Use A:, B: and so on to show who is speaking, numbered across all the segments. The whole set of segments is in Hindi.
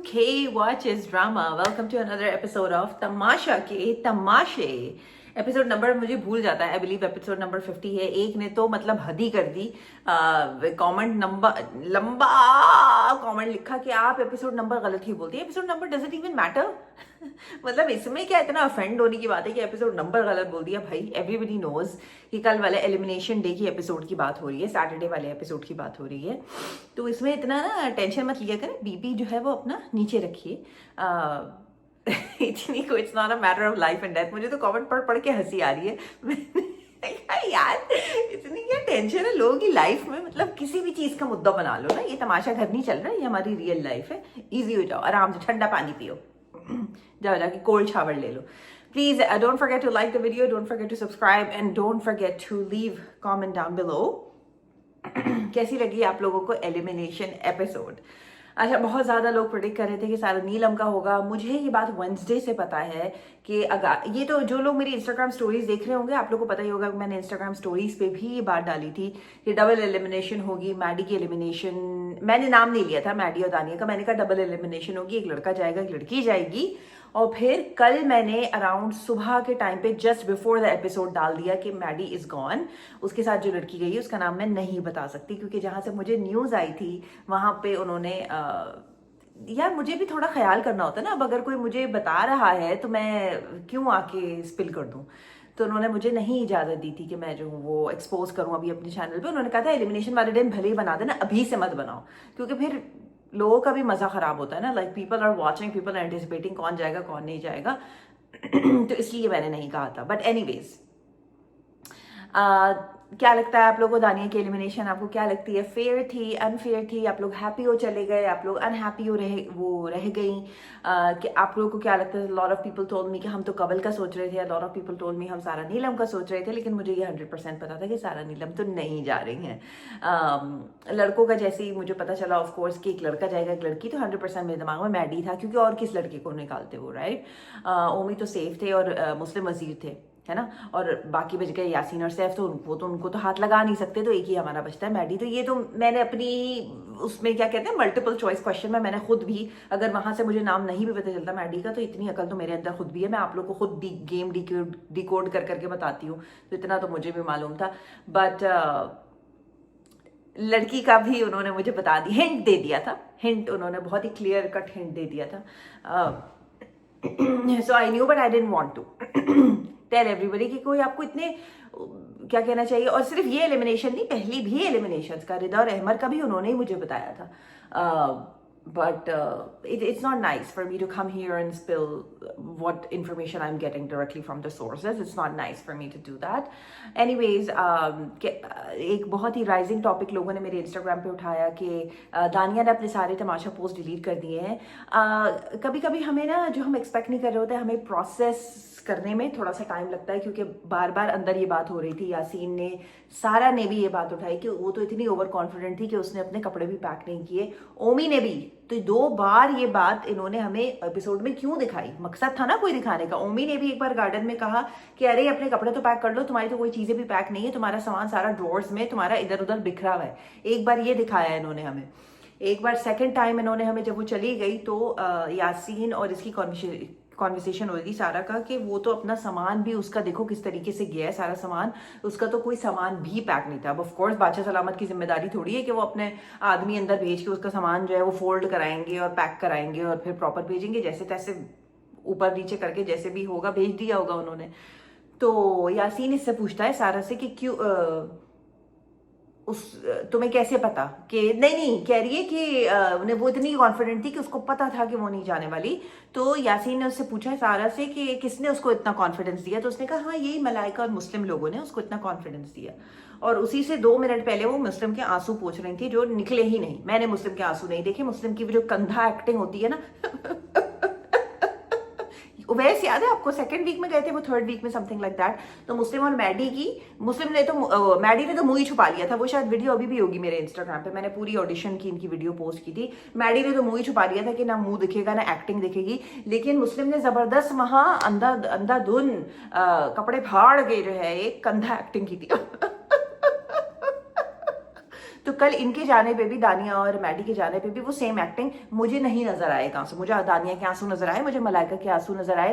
A: K watches drama. Welcome to another episode of तमाशा के तमाशे. एपिसोड नंबर मुझे भूल जाता है. आई बिलीव एपिसोड नंबर 50 है. एक ने तो मतलब हद ही कर दी. कमेंट नंबर लंबा कमेंट लिखा कि आप एपिसोड नंबर गलत ही बोलती है. Episode number doesn't even matter. मतलब इसमें क्या इतना ऑफेंड होने की बात है कि एपिसोड नंबर गलत बोल दिया. भाई एवरीबडी नोज कि कल वाले एलिमिनेशन डे की एपिसोड की बात हो रही है, सैटरडे वाले एपिसोड की बात हो रही है. तो इसमें इतना ना टेंशन मत लिया करें. बीपी जो है वो अपना नीचे रखिए. इतनी को it's not a matter of life and death. मुझे तो कमेंट पढ़ पढ़ के हंसी आ रही है. यार इतनी क्या टेंशन है लोगों की लाइफ में. मतलब किसी भी चीज का मुद्दा बना लो ना. ये तमाशा घर नहीं चल रहा है, ये हमारी रियल लाइफ है. इजी हो जाओ, आराम से ठंडा पानी पियो, जाओ जाके कोल्ड शावर ले लो. Please don't forget to like the video, don't forget to subscribe and don't forget to leave comment down below. कैसी लगी आप लोगों को एलिमिनेशन एपिसोड. अच्छा, बहुत ज़्यादा लोग प्रेडिक्ट कर रहे थे कि सारा नीलम का होगा. मुझे ये बात वेंसडे से पता है कि अगर ये तो जो लोग मेरी इंस्टाग्राम स्टोरीज देख रहे होंगे आप लोगों को पता ही होगा कि मैंने इंस्टाग्राम स्टोरीज पे भी ये बात डाली थी कि डबल एलिमिनेशन होगी. मैडी की एलिमिनेशन मैंने नाम नहीं लिया था, मैडी और दानिया का. मैंने कहा डबल एलिमिनेशन होगी, एक लड़का जाएगा एक लड़की जाएगी. और फिर कल मैंने अराउंड सुबह के टाइम पे जस्ट बिफोर द एपिसोड डाल दिया कि मैडी इज गॉन. उसके साथ जो लड़की गई उसका नाम मैं नहीं बता सकती क्योंकि जहां से मुझे न्यूज आई थी वहां पे उन्होंने यार मुझे भी थोड़ा ख्याल करना होता है ना. अब अगर कोई मुझे बता रहा है तो मैं क्यों आके स्पिल कर दूं. तो उन्होंने मुझे नहीं इजाजत दी थी कि मैं जो हूँ वो एक्सपोज करूँ अभी अपने चैनल पे. उन्होंने कहा था एलिमिनेशन वाले दिन भले ही बना देना, अभी से मत बनाओ क्योंकि फिर लोगों का भी मजा खराब होता है ना. Like people are watching, people are anticipating कौन जाएगा कौन नहीं जाएगा. तो इसलिए मैंने नहीं कहा था. बट एनीवेज क्या लगता है आप लोगों को दानिया की एलिमिनेशन आपको क्या लगती है? फेयर थी, अनफेयर थी? आप लोग हैप्पी हो चले गए, आप लोग अनहैप्पी हो रह गई. कि आप लोगों को क्या लगता है? Lot of people told me कि हम तो कबल का सोच रहे थे. Lot of people told me हम सारा नीलम का सोच रहे थे. लेकिन मुझे ये 100% पता था कि सारा नीलम तो नहीं जा रही हैं. लड़कों का जैसे ही मुझे पता चला ऑफ कोर्स कि एक लड़का जाएगा एक लड़की, तो 100% मेरे दिमाग में मैडी था क्योंकि और किस लड़के को निकालते वो, राइट. ओमी तो सेफ थे और मुस्लिम वजीर थे, है ना. और बाकी बच गए यासीन और सैफ. तो उनको तो हाथ लगा नहीं सकते, तो एक ही हमारा बचता है मैडी. तो ये तो मैंने अपनी उसमें क्या कहते हैं मल्टीपल चॉइस क्वेश्चन में मैंने खुद भी, अगर वहां से मुझे नाम नहीं भी पता चलता मैडी का, तो इतनी अकल तो मेरे अंदर खुद भी है. मैं आप लोग को खुद गेम डिकोड कर करके बताती हूँ, तो इतना तो मुझे भी मालूम था. बट लड़की का भी उन्होंने मुझे बता दी, हिंट दे दिया था. हिंट उन्होंने बहुत ही क्लियर कट हिंट दे दिया था. So I knew but I didn't want to tell everybody कि कोई आपको इतने क्या कहना चाहिए. और सिर्फ ये एलिमिनेशन नहीं, पहली भी एलिमिनेशन का रिदा और अहमर का भी उन्होंने ही मुझे बताया था. But it's not nice for me to come here and spill what information I'm getting directly from the sources. It's not nice for me to do that. Anyways, एक बहुत ही राइजिंग टॉपिक लोगों ने मेरे इंस्टाग्राम पे उठाया कि दानिया ने अपने सारे तमाशा पोस्ट डिलीट कर दिए हैं. कभी कभी हमें ना जो हम एक्सपेक्ट नहीं कर रहे होते हमें प्रोसेस करने में थोड़ा सा टाइम लगता है क्योंकि बार बार अंदर ये बात हो रही थी. यासीन ने, सारा ने भी ये बात उठाई कि वो तो इतनी ओवर कॉन्फिडेंट थी कि उसने अपने कपड़े भी पैक नहीं किए. ओमी ने भी. तो 2 बार ये बात इन्होंने हमें एपिसोड में क्यों दिखाई? मकसद था ना कोई दिखाने का. ओमी ने भी एक बार गार्डन में कहा कि अरे अपने कपड़े तो पैक कर लो, तुम्हारी तो कोई चीजें भी पैक नहीं है, तुम्हारा सामान सारा ड्रॉर्स में तुम्हारा इधर उधर बिखरा हुआ है. एक बार ये दिखाया इन्होंने हमें. एक बार सेकेंड टाइम इन्होंने हमें, जब वो चली गई तो यासीन और इसकी कॉन्वर्सेशन होगी सारा का कि वो तो अपना सामान भी उसका देखो किस तरीके से गया है सारा सामान. उसका तो कोई सामान भी पैक नहीं था. अब ऑफ कोर्स बादशाह सलामत की जिम्मेदारी थोड़ी है कि वो अपने आदमी अंदर भेज के उसका सामान जो है वो फोल्ड कराएंगे और पैक कराएंगे और फिर प्रॉपर भेजेंगे. जैसे तैसे ऊपर नीचे करके जैसे भी होगा भेज दिया होगा उन्होंने. तो यासीन इससे पूछता है सारा से कि क्यों तुम्हें कैसे पता कि नहीं कह रही है कि वो इतनी कॉन्फिडेंट थी कि उसको पता था कि वो नहीं जाने वाली. तो यासीन ने उससे पूछा सारा से कि किसने उसको इतना कॉन्फिडेंस दिया. तो उसने कहा हाँ यही मलाइका और मुस्लिम लोगों ने उसको इतना कॉन्फिडेंस दिया. और उसी से 2 मिनट पहले वो मुस्लिम के आंसू पोंछ रही थी जो निकले ही नहीं. मैंने मुस्लिम के आंसू नहीं देखे. मुस्लिम की जो कंधा एक्टिंग होती है ना वैसे याद है आपको, 2nd वीक में गए थे वो, 3rd वीक में समथिंग लाइक दैट. तो मुस्लिम और मैडी की, मैडी ने तो मुंह ही छुपा लिया था. वो शायद वीडियो अभी भी होगी मेरे इंस्टाग्राम पे. मैंने पूरी ऑडिशन की इनकी वीडियो पोस्ट की थी. मैडी ने तो मुंह ही छुपा लिया था कि ना मुंह दिखेगा ना एक्टिंग दिखेगी. लेकिन मुस्लिम ने जबरदस्त वहां अंधाधुन कपड़े फाड़ के जो है एक कंधा एक्टिंग की थी. तो कल इनके जाने पे भी, दानिया और मैडी के जाने पे भी वो सेम एक्टिंग मुझे नहीं नजर आए आंसू। मुझे दानिया के आंसू नजर आए, मुझे मलाइका के आंसू नजर आए।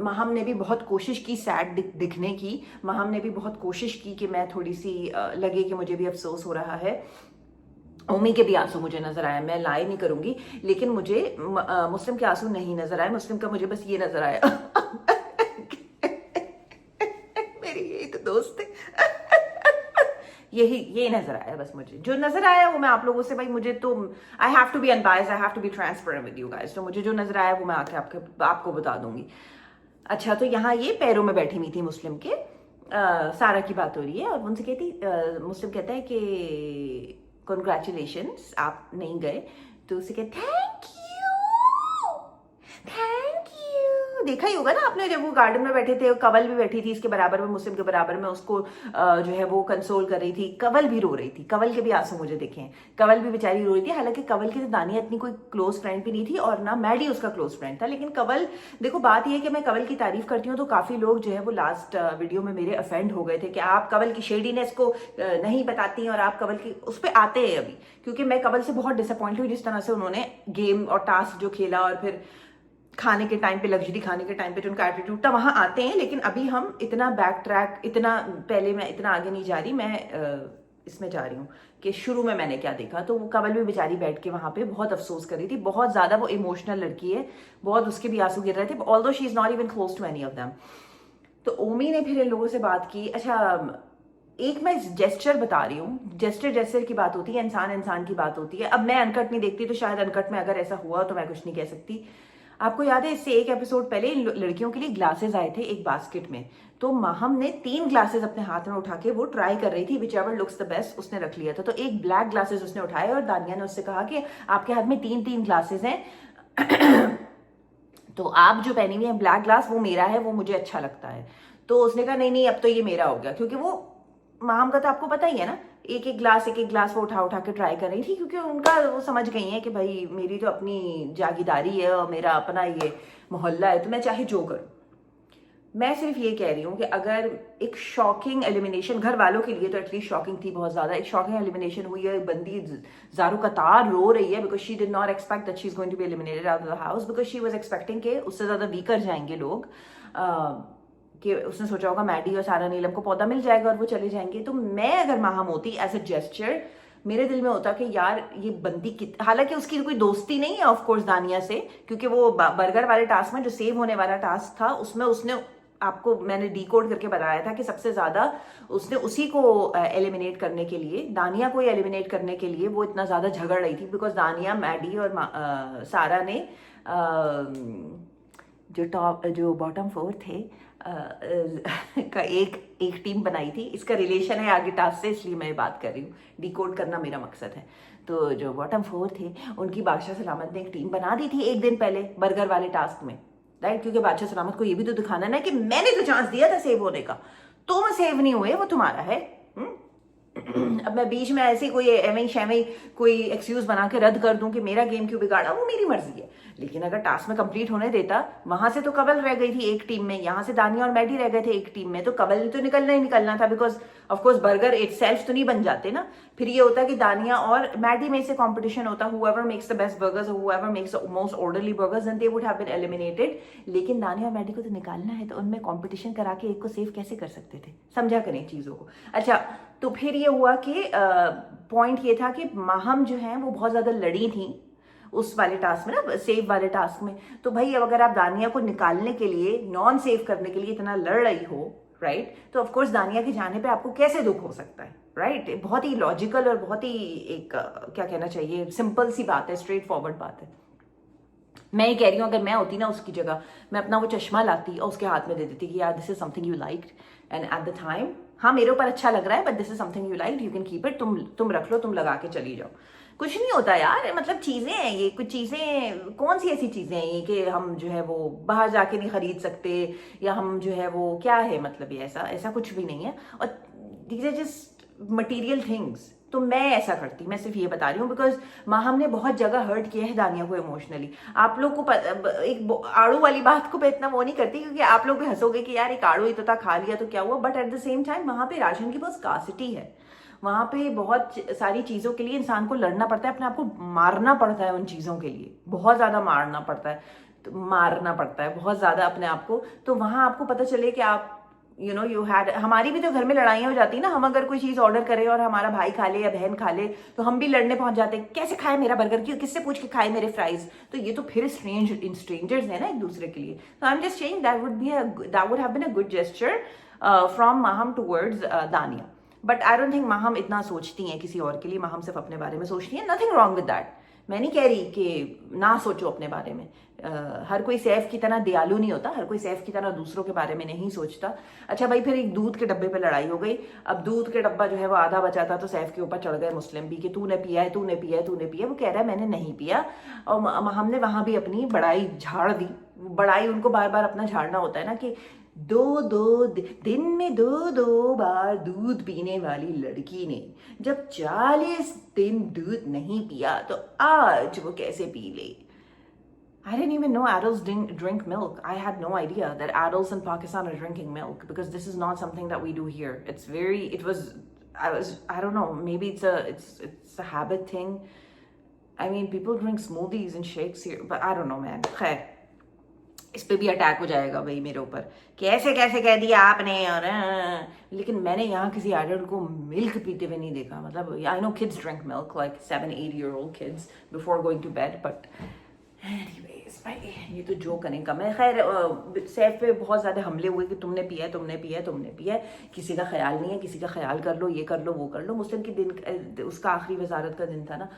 A: महम ने भी बहुत कोशिश की सैड दिखने की, महम ने भी बहुत कोशिश की कि मैं थोड़ी सी लगे कि मुझे भी अफसोस हो रहा है। ओमी के भी आंसू मुझे नजर आया, मैं लाई नहीं करूंगी, लेकिन मुझे मुस्लिम के आंसू नहीं नजर आए। मुस्लिम का मुझे बस ये नजर आया मेरी यही तो दोस्त है ये नजर आया बस मुझे। जो नजर आया वो मैं आप लोगों से, भाई मुझे तो I have to be unbiased, I have to be transparent with you guys. तो मुझे जो नजर आया वो मैं आके आपको बता दूंगी। अच्छा, तो यहाँ ये पैरों में बैठी हुई थी मुस्लिम के, सारा की बात हो रही है और उनसे कहती, मुस्लिम कहता है कि कॉन्ग्रेचुलेशंस आप नहीं गए, तो उसे कहते थैंक यू। देखा ही होगा ना आपने, जब वो गार्डन में बैठे थे, कवल भी बैठी थी इसके बराबर में, मुस्लिम के बराबर में, उसको जो है वो कंसोल कर रही थी। कवल भी रो रही थी, कवल के भी आंसू मुझे दिखे हैं, कवल भी बेचारी रो रही थी। हालांकि कवल की तो दानिया इतनी कोई क्लोज फ्रेंड भी नहीं थी और ना मैडी उसका क्लोज फ्रेंड था, लेकिन कवल, देखो बात यह है कि मैं कवल की तारीफ करती हूँ तो काफी लोग जो है वो लास्ट वीडियो में मेरे अफेंड हो गए थे कि आप कवल की शेडीनेस को नहीं बताती और आप कवल की उस पर आते हैं अभी, क्योंकि मैं कवल से बहुत डिसअपॉइंट हुई जिस तरह से उन्होंने गेम और टास्क जो खेला और फिर खाने के टाइम पे, लग्जरी खाने के टाइम पे जो उनका एटीट्यूड था, वहां आते हैं। लेकिन अभी हम इतना बैक ट्रैक, इतना पहले, मैं इतना आगे नहीं जा रही, मैं इसमें जा रही हूँ कि शुरू में मैंने क्या देखा। तो वो कवल भी बेचारी बैठ के वहां पे बहुत अफसोस कर रही थी, बहुत ज्यादा वो इमोशनल लड़की है, बहुत उसके भी आंसू गिर रहे थे, although she is not even close to any of them. तो ओमी ने फिर इन लोगों से बात की। अच्छा, एक मैं जेस्चर बता रही हूँ, जेस्चर की बात होती है, इंसान की बात होती है। अब मैं अनकट नहीं देखती तो शायद अनकट में अगर ऐसा हुआ तो मैं कुछ नहीं कह सकती। आपको याद है, इससे एक एपिसोड पहले लड़कियों के लिए ग्लासेस आए थे एक बास्केट में, तो महम ने 3 ग्लासेस अपने हाथ में उठा के वो ट्राई कर रही थी, which ever looks the best उसने रख लिया था। तो एक ब्लैक ग्लासेस उसने उठाए और दानिया ने उससे कहा कि आपके हाथ में 3 ग्लासेस हैं तो आप जो पहनी हुई है ब्लैक ग्लास वो मेरा है, वो मुझे अच्छा लगता है। तो उसने कहा नहीं अब तो ये मेरा हो गया, क्योंकि वो महम का तो आपको पता ही है ना, एक एक ग्लास वो उठा के ट्राई कर रही थी, क्योंकि उनका वो समझ गई है कि भाई मेरी तो अपनी जागीदारी है और मेरा अपना ये मोहल्ला है, तो मैं चाहे जो करूं। मैं सिर्फ ये कह रही हूँ कि अगर एक शॉकिंग एलिमिनेशन, घर वालों के लिए तो एटलीस्ट शॉकिंग थी बहुत ज्यादा, एक शॉकिंग एलिमिनेशन हुई है, बंदी ज़ारू कतार रो रही है because she did not expect that she is going to be eliminated out of the house, because she was expecting कि उससे ज्यादा वीकर जाएंगे लोग, कि उसने सोचा होगा मैडी और सारा नीलम को पौधा मिल जाएगा और वो चले जाएंगे। तो मैं अगर महम होती एज अ जेस्चर, मेरे दिल में होता कि यार ये बंदी हालांकि उसकी कोई दोस्ती नहीं है ऑफ कोर्स दानिया से, क्योंकि वो बर्गर वाले टास्क में जो सेव होने वाला टास्क था उसमें उसने आपको, मैंने डिकोड करके बताया था कि सबसे ज्यादा उसने उसी को एलिमिनेट करने के लिए, दानिया को एलिमिनेट करने के लिए वो इतना ज्यादा झगड़ रही थी, बिकॉज दानिया, मैडी और सारा ने जो बॉटम 4 थे का एक टीम बनाई थी। इसका रिलेशन है आगे टास्क से, इसलिए मैं बात कर रही हूँ, डिकोड करना मेरा मकसद है। तो जो बॉटम 4 थे उनकी बादशाह सलामत ने एक टीम बना दी थी एक दिन पहले बर्गर वाले टास्क में, राइट, क्योंकि बादशाह सलामत को ये भी तो दिखाना ना कि मैंने तो चांस दिया था सेव होने का, तुम सेव नहीं हुए, वो तुम्हारा है। अब मैं बीच में ऐसे कोई एवं शैवं कोई एक्सक्यूज बना के रद्द कर दूं कि मेरा गेम क्यों बिगाड़ा, वो मेरी मर्जी है। लेकिन अगर टास्क में कंप्लीट होने देता, वहां से तो कवल रह गई थी एक टीम में, यहाँ से दानिया और मैडी रह गए थे एक टीम में, तो कवल ने तो निकलना था, बिकॉज ऑफकोर्स बर्गर इटसेल्फ तो नहीं बन जाते ना। फिर ये होता कि दानिया और मैडी में से कंपटीशन होता, whoever makes the best burgers, whoever makes the most orderly burgers, then they would have been eliminated. लेकिन दानिया और मैडी को तो निकालना है, तो उनमें कंपटीशन करा के एक को सेव कैसे कर सकते थे, समझा करें चीजों को। अच्छा, तो फिर ये हुआ कि पॉइंट ये था कि महम जो है वो बहुत ज्यादा लड़ी थी उस वाले टास्क में ना, सेव वाले टास्क में। तो भाई अब अगर आप दानिया को निकालने के लिए, नॉन सेव करने के लिए इतना लड़ रही हो, राइट, तो ऑफकोर्स दानिया के जाने पे आपको कैसे दुख हो सकता है, राइट। बहुत ही लॉजिकल और बहुत ही एक क्या कहना चाहिए, सिंपल सी बात है, स्ट्रेट फॉरवर्ड बात है। मैं ये कह रही हूँ अगर मैं होती ना उसकी जगह, मैं अपना वो चश्मा लाती और उसके हाथ में दे देती कि यार this is something you liked and at the time, हाँ मेरे ऊपर अच्छा लग रहा है, but this is something you liked, you can keep it, तुम रख लो, तुम लगा के चली जाओ। कुछ नहीं होता यार, मतलब चीजें हैं ये, कुछ चीजें, कौन सी ऐसी चीजें हैं ये कि हम जो है वो बाहर जाके नहीं खरीद सकते, या हम जो है वो क्या है, मतलब ये ऐसा कुछ भी नहीं है, और these are just material things. तो मैं ऐसा करती, मैं सिर्फ ये बता रही हूँ बिकॉज महम ने बहुत जगह हर्ट किया है दानिया को इमोशनली। आप लोग को एक आड़ू वाली बात को मैं इतना वो नहीं करती, क्योंकि आप लोग भी हंसोगे कि यार एक आड़ू ही तो था, खा लिया तो क्या हुआ, but at the same time वहां पे राशन की बहुत स्कार्सिटी है, वहाँ पे बहुत सारी चीज़ों के लिए इंसान को लड़ना पड़ता है, अपने आप को मारना पड़ता है उन चीज़ों के लिए, बहुत ज़्यादा मारना पड़ता है, तो मारना पड़ता है बहुत ज़्यादा अपने आप को। तो वहाँ आपको पता चले कि आप यू हैड, हमारी भी तो घर में लड़ाइयाँ हो जाती है ना, हम अगर कोई चीज़ ऑर्डर करें और हमारा भाई खा ले या बहन खा ले तो हम भी लड़ने पहुंच जाते हैं, कैसे खाए मेरा बर्गर, क्यों, किससे पूछ के खाए मेरे फ्राइज। तो ये तो फिर स्ट्रेंजर्स है ना एक दूसरे के लिए। तो I am just saying that would have been a good gesture from Maham towards Dania. But I don't think Maham इतना सोचती हैं किसी और के लिए, माहम सिर्फ अपने बारे में सोचती हैं। नथिंग रॉन्ग विद दैट, मैं नहीं कह रही कि ना सोचो अपने बारे में। हर कोई सैफ की तरह दयालु नहीं होता, हर कोई सैफ की तरह दूसरों के बारे में नहीं सोचता। अच्छा भाई, फिर एक दूध के डब्बे पे लड़ाई हो गई। अब दूध के डब्बा जो है वो आधा बचा था, तो सैफ के ऊपर चढ़ गए मुस्लिम भी कि तूने पिया है, तूने पिया है, तूने पिया है। वो कह रहा है मैंने नहीं पिया, और हमने वहां भी अपनी बड़ाई झाड़ दी। बड़ाई उनको बार बार अपना झाड़ना होता है ना, कि दिन में दो बार दूध पीने वाली लड़की ने जब 40 दिन दूध नहीं पिया तो आज वो कैसे पी ले। I didn't even know adults didn't drink milk. I had no idea that adults in Pakistan are drinking milk, because this is not something that we do here. I don't know, maybe it's a habit thing. I mean, people drink smoothies and shakes here, but I don't know, man. खैर, इस पे भी अटैक हो जाएगा भाई मेरे ऊपर, कैसे कैसे कह दिया आपने। और लेकिन मैंने यहाँ किसी एडल्ट को मिल्क पीते हुए नहीं देखा। मतलब I know kids drink milk, like 7-8-year-old kids before going to bed, but anyways, भाई ये तो जो करें कम है। खैर, सैफ पे बहुत ज़्यादा हमले हुए कि तुमने पिया है, तुमने पिया है, तुमने पिया है, किसी का ख्याल नहीं है, किसी का ख्याल कर लो, ये कर लो, वो कर लो। मुस्लिम के दिन उसका आखिरी वजारत का दिन था ना।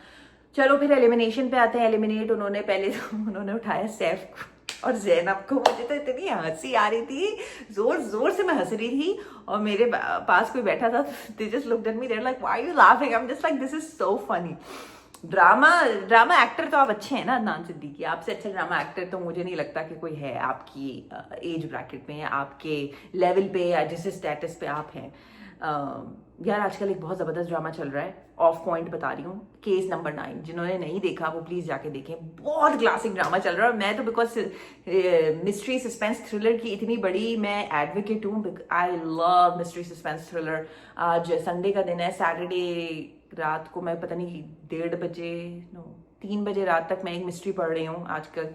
A: चलो फिर एलिमिनेशन पे आते हैं। एलिमिनेट उन्होंने पहले तो उन्होंने उठाया सैफ को और ज़ैनब को। मुझे तो इतनी हंसी आ रही थी, जोर जोर से मैं हंस रही थी, और मेरे पास कोई बैठा था, they just looked at me, they were like why are you laughing. I am just like this is so funny. Drama actor तो आप अच्छे हैं ना अदनान सिद्दीकी, आपसे अच्छा ड्रामा एक्टर तो मुझे नहीं लगता कि कोई है आपकी एज ब्रैकेट में, आपके लेवल पे या जिस स्टेटस पे आप हैं। यार आजकल एक बहुत ज़बरदस्त ड्रामा चल रहा है, ऑफ पॉइंट बता रही हूँ, केस नंबर 9। जिन्होंने नहीं देखा वो प्लीज़ जाके देखें, बहुत क्लासिक ड्रामा चल रहा है। और मैं तो बिकॉज मिस्ट्री सस्पेंस थ्रिलर की इतनी बड़ी मैं एडवोकेट हूँ। I love mystery suspense thriller. आज संडे का दिन है, सैटरडे रात को मैं पता नहीं 3 बजे रात तक मैं एक मिस्ट्री पढ़ रही हूँ आजकल।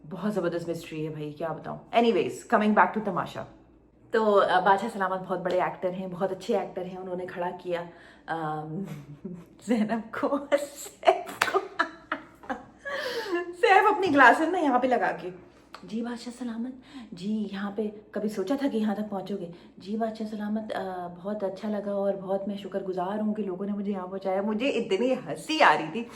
A: बहुत ज़बरदस्त मिस्ट्री है भाई, क्या बताऊँ। एनीवेज, कमिंग बैक टू तमाशा। तो बादशाह सलामत बहुत बड़े एक्टर हैं, बहुत अच्छे एक्टर हैं। उन्होंने खड़ा किया ज़ैनब को, सैफ अपनी ग्लासेस ना यहाँ पे लगा के, जी बादशाह सलामत जी, यहाँ पे कभी सोचा था कि यहाँ तक पहुँचोगे? जी बादशाह सलामत, बहुत अच्छा लगा और बहुत मैं शुक्रगुजार हूँ कि लोगों ने मुझे यहाँ पहुँचाया। मुझे इतनी हंसी आ रही थी।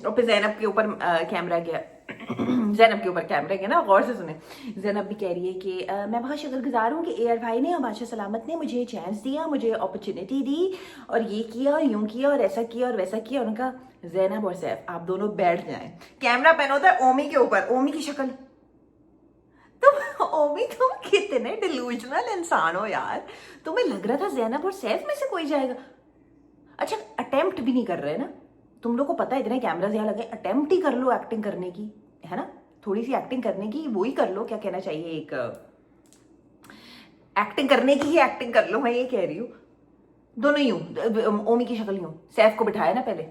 A: और फिर ज़ैनब के ऊपर कैमरा गया ज़ैनब के ऊपर कैमरा गया ना, गौर से सुने। ज़ैनब भी कह रही है कि मैं बहुत शुक्रगुजार हूँ कि AR भाई ने और बादशाह सलामत ने मुझे चांस दिया, मुझे अपॉर्चुनिटी दी, और ये किया और यूँ किया और ऐसा किया और वैसा किया। उनका ज़ैनब और सैफ आप दोनों बैठ जाएं। कैमरा पेन होता है ओमी के ऊपर, ओमी की शक्ल, ओमी तुम कितने डिलूजनल इंसान हो यार। तुम्हें लग रहा था ज़ैनब और सैफ में से कोई जाएगा। अच्छा, अटेम्प्ट भी नहीं कर रहे ना तुम लोग को पता है, इतने कैमरास यहाँ लगे, अटेम्प्ट ही कर लो एक्टिंग करने की, है ना, थोड़ी सी एक्टिंग करने की, वो ही कर लो। क्या कहना चाहिए, एक एक्टिंग करने की ही एक्टिंग कर लो, मैं ये कह रही हूँ। दोनों यूं, ओमी की शक्ल यूं, सैफ को बिठाया ना पहले।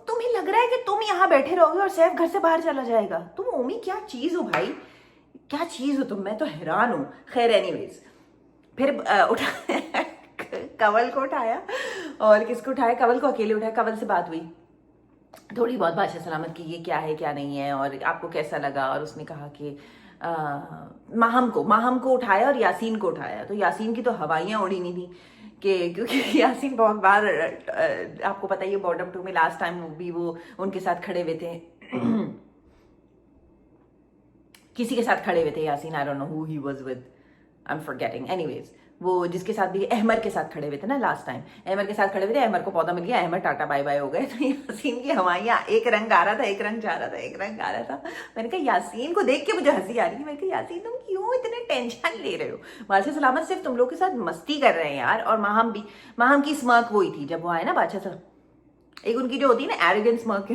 A: तुम्हें लग रहा है कि तुम यहाँ बैठे रहोगे और सैफ घर से बाहर चला जाएगा? तुम ओमी क्या चीज हो भाई, क्या चीज हो तुम, मैं तो हैरान हूं। खैर एनीवेज, फिर उठा कंवल को उठाया, और किसको उठाया, कंवल को अकेले उठाया। कंवल से बात हुई थोड़ी बहुत, बादशाह सलामत की ये क्या है क्या नहीं है और आपको कैसा लगा। और उसने कहा कि माहम को उठाया और यासीन को उठाया। तो यासीन की तो हवाइयाँ उड़ी नहीं थी कि, क्योंकि यासीन बहुत बार, आपको पता ही है बॉटम 2 में लास्ट टाइम वो उनके साथ खड़े हुए थे किसी के साथ खड़े हुए थे यासीन, आई don't know who he was with, I am forgetting. Anyways, वो जिसके साथ भी, अहमर के साथ खड़े हुए थे ना लास्ट टाइम, अहमर के साथ खड़े हुए थे। अहमर को पौधा मिल गया, अहमर टाटा बाय बाय हो गए। तो यासीन की हवाइयाँ, एक रंग आ रहा था, एक रंग जा रहा था, एक रंग आ रहा था। मैंने कहा यासीन को देख के मुझे हंसी आ रही थी। मैंने कहा यासीन तुम क्यों इतने टेंशन ले रहे हो? बादशाह सलामत सिर्फ तुम लोग के साथ मस्ती कर रहे हैं यार। और माहम की स्मर्क वही थी जब वो आए ना बादशाह साहब, एक उनकी जो होती है ना एरोगेंट स्मर्क,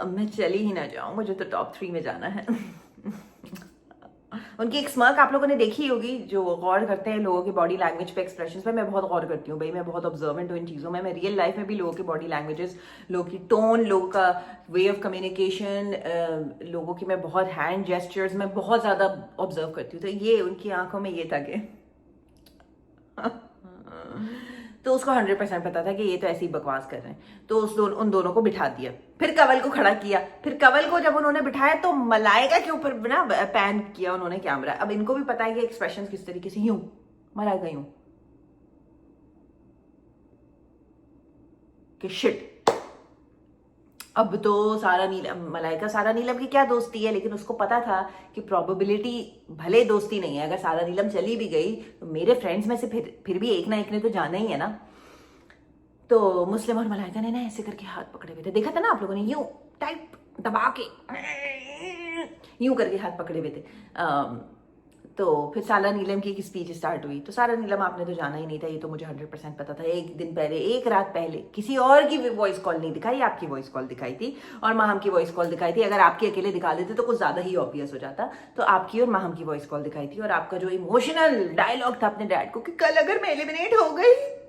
A: मैं चली ही ना जाऊं, मुझे तो टॉप 3 में जाना है। उनकी एक स्मर्क आप लोगों ने देखी होगी, जो गौर करते हैं लोगों की बॉडी लैंग्वेज पे, एक्सप्रेशंस पे। मैं बहुत गौर करती हूँ भाई, मैं बहुत ऑब्जर्वेंट हूँ इन चीज़ों में। मैं रियल लाइफ में भी लोगों की बॉडी लैंग्वेजेस, लोगों की टोन, लोगों का वे ऑफ कम्युनिकेशन, लोगों की मैं बहुत हैंड जेस्चर्स में बहुत ज़्यादा ऑब्जर्व करती हूँ। तो ये उनकी आंखों में ये था कि तो उसको 100% पता था कि ये तो ऐसे ही बकवास कर रहे हैं। तो उन दोनों को बिठा दिया, फिर कंवल को खड़ा किया। फिर कंवल को जब उन्होंने बिठाया तो मलाइका के ऊपर ना पैन किया उन्होंने कैमरा। अब इनको भी पता है कि एक्सप्रेशन किस तरीके से, यूं मलाइका यूं कि शिट। अब तो सारा नीलम, मलाइका सारा नीलम की क्या दोस्ती है, लेकिन उसको पता था कि प्रोबेबिलिटी, भले दोस्ती नहीं है, अगर सारा नीलम चली भी गई तो मेरे फ्रेंड्स में से फिर भी एक ना एक ने तो जाना ही है ना। तो मुस्लिम और मलाइका ने ना ऐसे करके हाथ पकड़े हुए थे, देखा था ना आप लोगों ने, यूं टाइप दबा के यूं करके हाथ पकड़े हुए थे। तो फिर सारा नीलम की एक स्पीच स्टार्ट हुई। तो सारा नीलम आपने तो जाना ही नहीं था, ये तो मुझे 100% पता था। एक दिन पहले, एक रात पहले किसी और की वॉइस कॉल नहीं दिखाई, आपकी वॉइस कॉल दिखाई थी और माहम की वॉइस कॉल दिखाई थी। अगर आपकी अकेले दिखा देते तो कुछ ज्यादा ही ऑब्वियस हो जाता। तो आपकी और माहम की वॉइस कॉल दिखाई थी, और आपका जो इमोशनल डायलॉग था अपने डैड को कि कल अगर मैं एलिमिनेट हो गई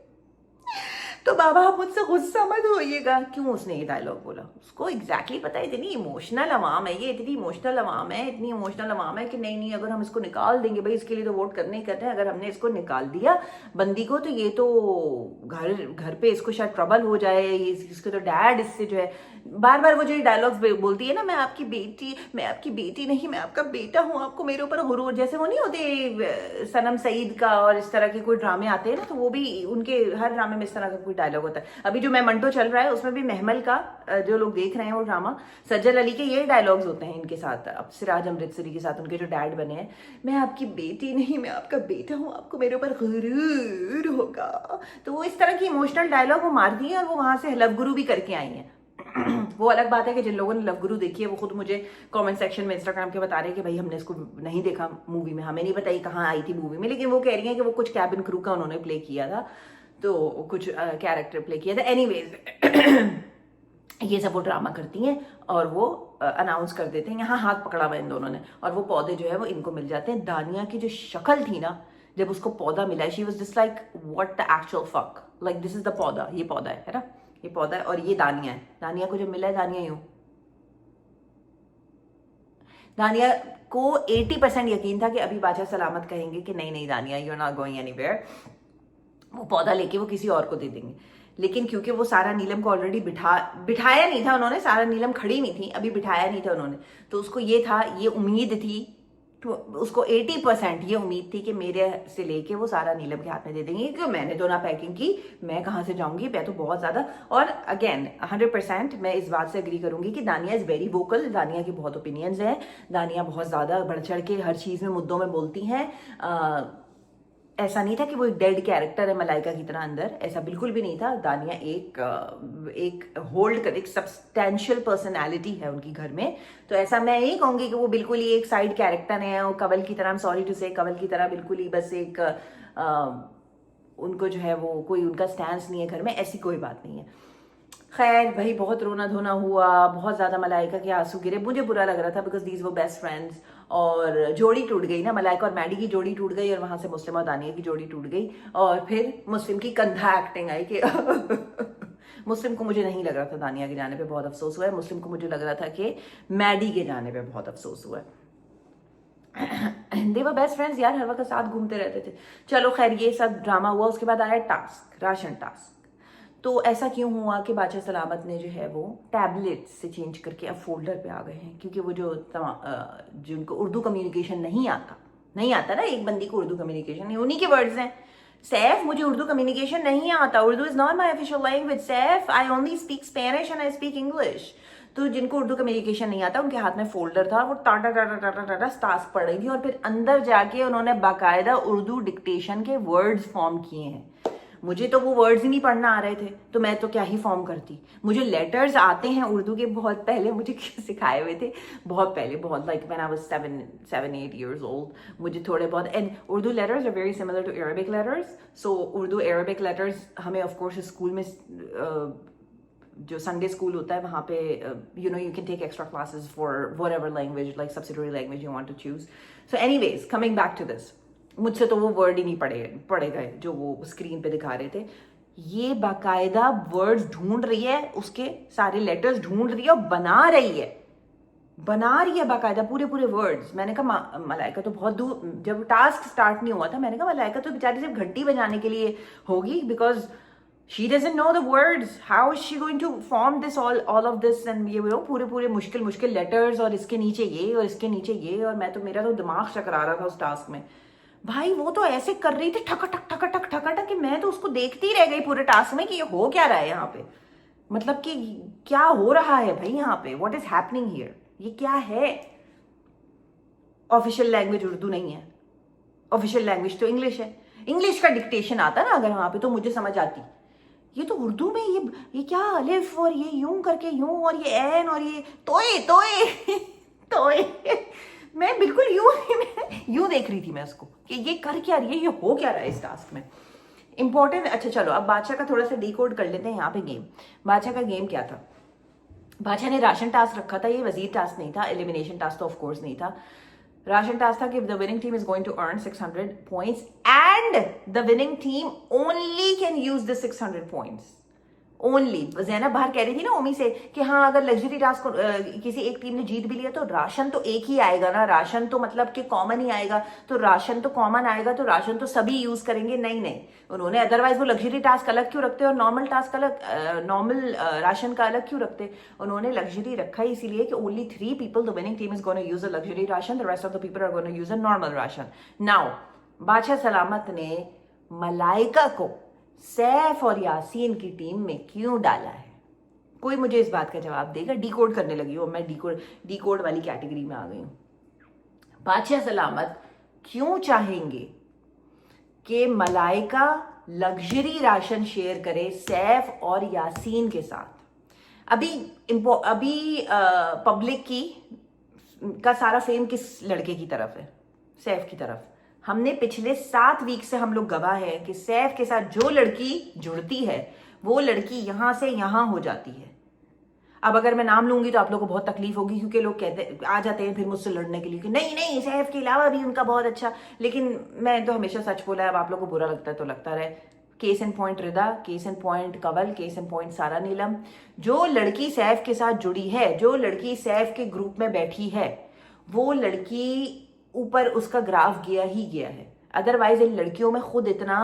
A: तो बाबा आप मुझसे गुस्सा मत होइएगा। क्यों उसने ये डायलॉग बोला? उसको एग्जैक्टली पता है इतनी इमोशनल अवाम है ये, इतनी इमोशनल अवाम है, इतनी इमोशनल अवाम है कि नहीं अगर हम इसको निकाल देंगे, भाई इसके लिए तो वोट करने ही करते हैं, अगर हमने इसको निकाल दिया बंदी को तो ये तो घर पे इसको शायद ट्रबल हो जाए, इसके तो डैड इससे जो है बार बार वो जो डायलॉग्स बोलती है ना, मैं आपकी बेटी नहीं, मैं आपका बेटा हूँ, आपको मेरे ऊपर गुरूर, जैसे वो नहीं होते सनम सईद का और इस तरह के कोई ड्रामे आते हैं ना, तो वो भी उनके हर ड्रामे में इस तरह का कोई डायलॉग होता है। अभी जो मैं मंटो चल रहा है उसमें भी महमल का, जो लोग देख रहे हैं वो ड्रामा, सज्जल अली के ये डायलॉग्स होते हैं इनके साथ, अब सिराज अमृतसरी के साथ उनके जो डैड बने हैं, मैं आपकी बेटी नहीं, मैं आपका बेटा हूँ, आपको मेरे ऊपर गुरूर होगा। तो वो इस तरह की इमोशनल डायलॉग वो मारती है, और वो वहां से लव गुरु भी करके आई है। वो अलग बात है कि जिन लोगों ने लव गुरु देखी है वो खुद मुझे कमेंट सेक्शन में इंस्टाग्राम के बता रहे हैं कि भाई हमने इसको नहीं देखा मूवी में, हमें नहीं बताई कहाँ आई थी मूवी में, लेकिन वो कह रही हैं कि वो कुछ कैबिन क्रू का उन्होंने प्ले किया था, तो कुछ कैरेक्टर प्ले किया था। एनीवेज ये सब वो ड्रामा करती हैं और वो अनाउंस कर देते हैं, यहाँ हाथ पकड़ा हुआ इन दोनों ने, और वो पौधे जो है वो इनको मिल जाते हैं। दानिया की जो शक्ल थी ना जब उसको पौधा मिला, she was just like what the actual fuck, like this is the पौधा, ये पौधा है ना, ये पौधा है और ये दानिया है। दानिया को जब मिला है, दानिया यूं, दानिया को 80% यकीन था कि अभी बादशाह सलामत कहेंगे कि नहीं Dania you are not going anywhere, वो पौधा लेके वो किसी और को दे देंगे। लेकिन क्योंकि वो सारा नीलम को ऑलरेडी बिठाया नहीं था उन्होंने, सारा नीलम खड़ी नहीं थी, अभी बिठाया नहीं था उन्होंने, तो उसको ये था, ये उम्मीद थी, तो उसको 80% ये उम्मीद थी कि मेरे से लेके वो सारा नीलम के हाथ में दे देंगे, क्योंकि मैंने तो ना पैकिंग की, मैं कहाँ से जाऊंगी, मैं तो बहुत ज्यादा। और अगेन 100% मैं इस बात से एग्री करूंगी कि दानिया इज वेरी वोकल, दानिया की बहुत ओपिनियंस हैं, दानिया बहुत ज्यादा बढ़ चढ़ के हर चीज में मुद्दों में बोलती हैं। ऐसा नहीं था कि वो एक डेड कैरेक्टर है मलाइका की तरह अंदर, ऐसा बिल्कुल भी नहीं था। दानिया एक होल्ड कर, एक सब्सटेंशियल पर्सनालिटी है उनकी घर में, तो ऐसा मैं नहीं कहूंगी कि वो बिल्कुल ही एक साइड कैरेक्टर है, वो कंवल की तरह, सॉरी टू से, कंवल की तरह बिल्कुल ही बस एक उनको जो है वो कोई उनका स्टैंस नहीं है घर में, ऐसी कोई बात नहीं है। खैर भाई बहुत रोना धोना हुआ, बहुत ज्यादा मलाइका के आंसू गिरे, मुझे बुरा लग रहा था बिकॉज दीज वो बेस्ट फ्रेंड्स, और जोड़ी टूट गई ना, मलाइका और मैडी की जोड़ी टूट गई, और वहां से मुस्लिम और दानिया की जोड़ी टूट गई, और फिर मुस्लिम की कंधा एक्टिंग आई कि मुस्लिम को मुझे नहीं लग रहा था दानिया के जाने पे बहुत अफसोस हुआ है, मुस्लिम को मुझे लग रहा था कि मैडी के जाने पे बहुत अफसोस हुआ है। दे वर बेस्ट फ्रेंड्स यार, हर वक्त साथ घूमते रहते थे। चलो खैर ये सब ड्रामा हुआ, उसके बाद आया टास्क, राशन टास्क। तो ऐसा क्यों हुआ कि बादशाह सलामत ने जो है वो टैबलेट से चेंज करके अब फोल्डर पे आ गए हैं, क्योंकि वो जिनको उर्दू कम्युनिकेशन नहीं आता ना, एक बंदी को उर्दू कम्युनिकेशन, उन्हीं के वर्ड्स हैं, सैफ मुझे उर्दू कम्युनिकेशन नहीं आता, Urdu is not my official language, Saif I only speak Spanish and I speak English. तो जिनको उर्दू कम्युनिकेशन नहीं आता उनके हाथ में फोल्डर था, वो टाटा टाटा टाटा टाटा टास्क पढ़ रही थी, और फिर अंदर जाके उन्होंने बाकायदा उर्दू डिक्टेशन के वर्ड्स फॉर्म किए हैं। मुझे तो वो वर्ड्स ही नहीं पढ़ना आ रहे थे, तो मैं तो क्या ही फॉर्म करती। मुझे लेटर्स आते हैं उर्दू के, बहुत पहले मुझे सिखाए हुए थे, बहुत पहले, बहुत like when I was 7-8 years old, मुझे थोड़े बहुत। And Urdu letters are very similar to Arabic letters, so Urdu Arabic letters हमें ऑफ कोर्स स्कूल में जो संडे स्कूल होता है वहाँ पे you know you can take extra classes for whatever language like subsidiary language you want to choose. So anyways coming back to this, मुझसे तो वो वर्ड ही नहीं पढ़े गए जो वो स्क्रीन पे दिखा रहे थे. ये बाकायदा वर्ड्स ढूंढ रही है, उसके सारे लेटर्स ढूंढ रही है और बना रही है बाकायदा पूरे वर्ड्स. मैंने कहा मलाइका तो बहुत दूर, जब टास्क स्टार्ट नहीं हुआ था मैंने कहा मलाइका तो बेचारी सिर्फ घंटी बजाने के लिए होगी, because she doesn't know the words. How is she going to form this all of this and ये पूरे मुश्किल लेटर्स और इसके नीचे ये और इसके नीचे ये, और मेरा तो दिमाग चकरा रहा था उस टास्क में. भाई वो तो ऐसे कर रही थी ठकटक कि मैं तो उसको देखती रह गई पूरे टास्क में कि ये हो क्या रहा है यहाँ पे, मतलब कि क्या हो रहा है भाई यहाँ पे, व्हाट इज हैपनिंग हियर, ये क्या है. ऑफिशियल लैंग्वेज उर्दू नहीं है, ऑफिशियल लैंग्वेज तो इंग्लिश है. इंग्लिश का डिक्टेशन आता ना अगर वहां पे तो मुझे समझ आती. ये तो उर्दू में ये क्या अलिफ और ये यूं करके यूं और ये एन और ये तोए मैं बिल्कुल यूं देख रही थी मैं उसको कि ये कर क्या रही है, ये हो क्या रहा है इस टास्क में. इंपॉर्टेंट. अच्छा चलो अब बादशाह का थोड़ा सा डिकोड कर लेते हैं यहाँ पे गेम. बादशाह का गेम क्या था, बादशाह ने राशन टास्क रखा था, ये वजीर टास्क नहीं था, एलिमिनेशन टास्क तो ऑफ कोर्स नहीं था. राशन टास्क था कि the winning team is going to earn 600 points and the winning team only can use the 600 points only. Zainab बाहर कह रही थी ना ओमी से कि हाँ अगर लग्जरी टास्क किसी एक टीम ने जीत भी लिया तो राशन तो एक ही आएगा ना, राशन तो मतलब कि कॉमन ही आएगा, तो राशन तो कॉमन आएगा तो राशन तो सभी यूज करेंगे. नहीं उन्होंने अदरवाइज वो लग्जरी टास्क अलग क्यों रखते और नॉर्मल टास्क अलग, नॉर्मल राशन का अलग क्यों रखते. उन्होंने लग्जरी रखा इसीलिए कि only 3 people the winning team is gonna use a luxury ration, the rest of the people are gonna use a normal ration. Now बादशाह सलामत ने मलाइका को सैफ और यासीन की टीम में क्यों डाला है, कोई मुझे इस बात का जवाब देगा. डिकोड करने लगी हूँ मैं, डिकोड वाली कैटेगरी में आ गई हूँ. बादशाह सलामत क्यों चाहेंगे कि मलाइका लग्जरी राशन शेयर करे सैफ और यासीन के साथ. अभी पब्लिक का सारा फेम किस लड़के की तरफ है, सैफ की तरफ. हमने पिछले 7 वीक से हम लोग गवाह हैं कि सैफ के साथ जो लड़की जुड़ती है वो लड़की यहां से यहां हो जाती है. अब अगर मैं नाम लूंगी तो आप लोगों को बहुत तकलीफ होगी क्योंकि लोग कहते आ जाते हैं फिर मुझसे लड़ने के लिए कि नहीं सैफ के अलावा भी उनका बहुत अच्छा. लेकिन मैं तो हमेशा सच बोला है, अब आप लोगों को बुरा लगता है तो लगता रहे. Case in point Rida, case in point Kanwal, case in point Sara Neelam. जो लड़की सैफ के साथ जुड़ी है, जो लड़की सैफ के ग्रुप में बैठी है, वो लड़की ऊपर उसका ग्राफ गया ही गया है. अदरवाइज इन लड़कियों में खुद इतना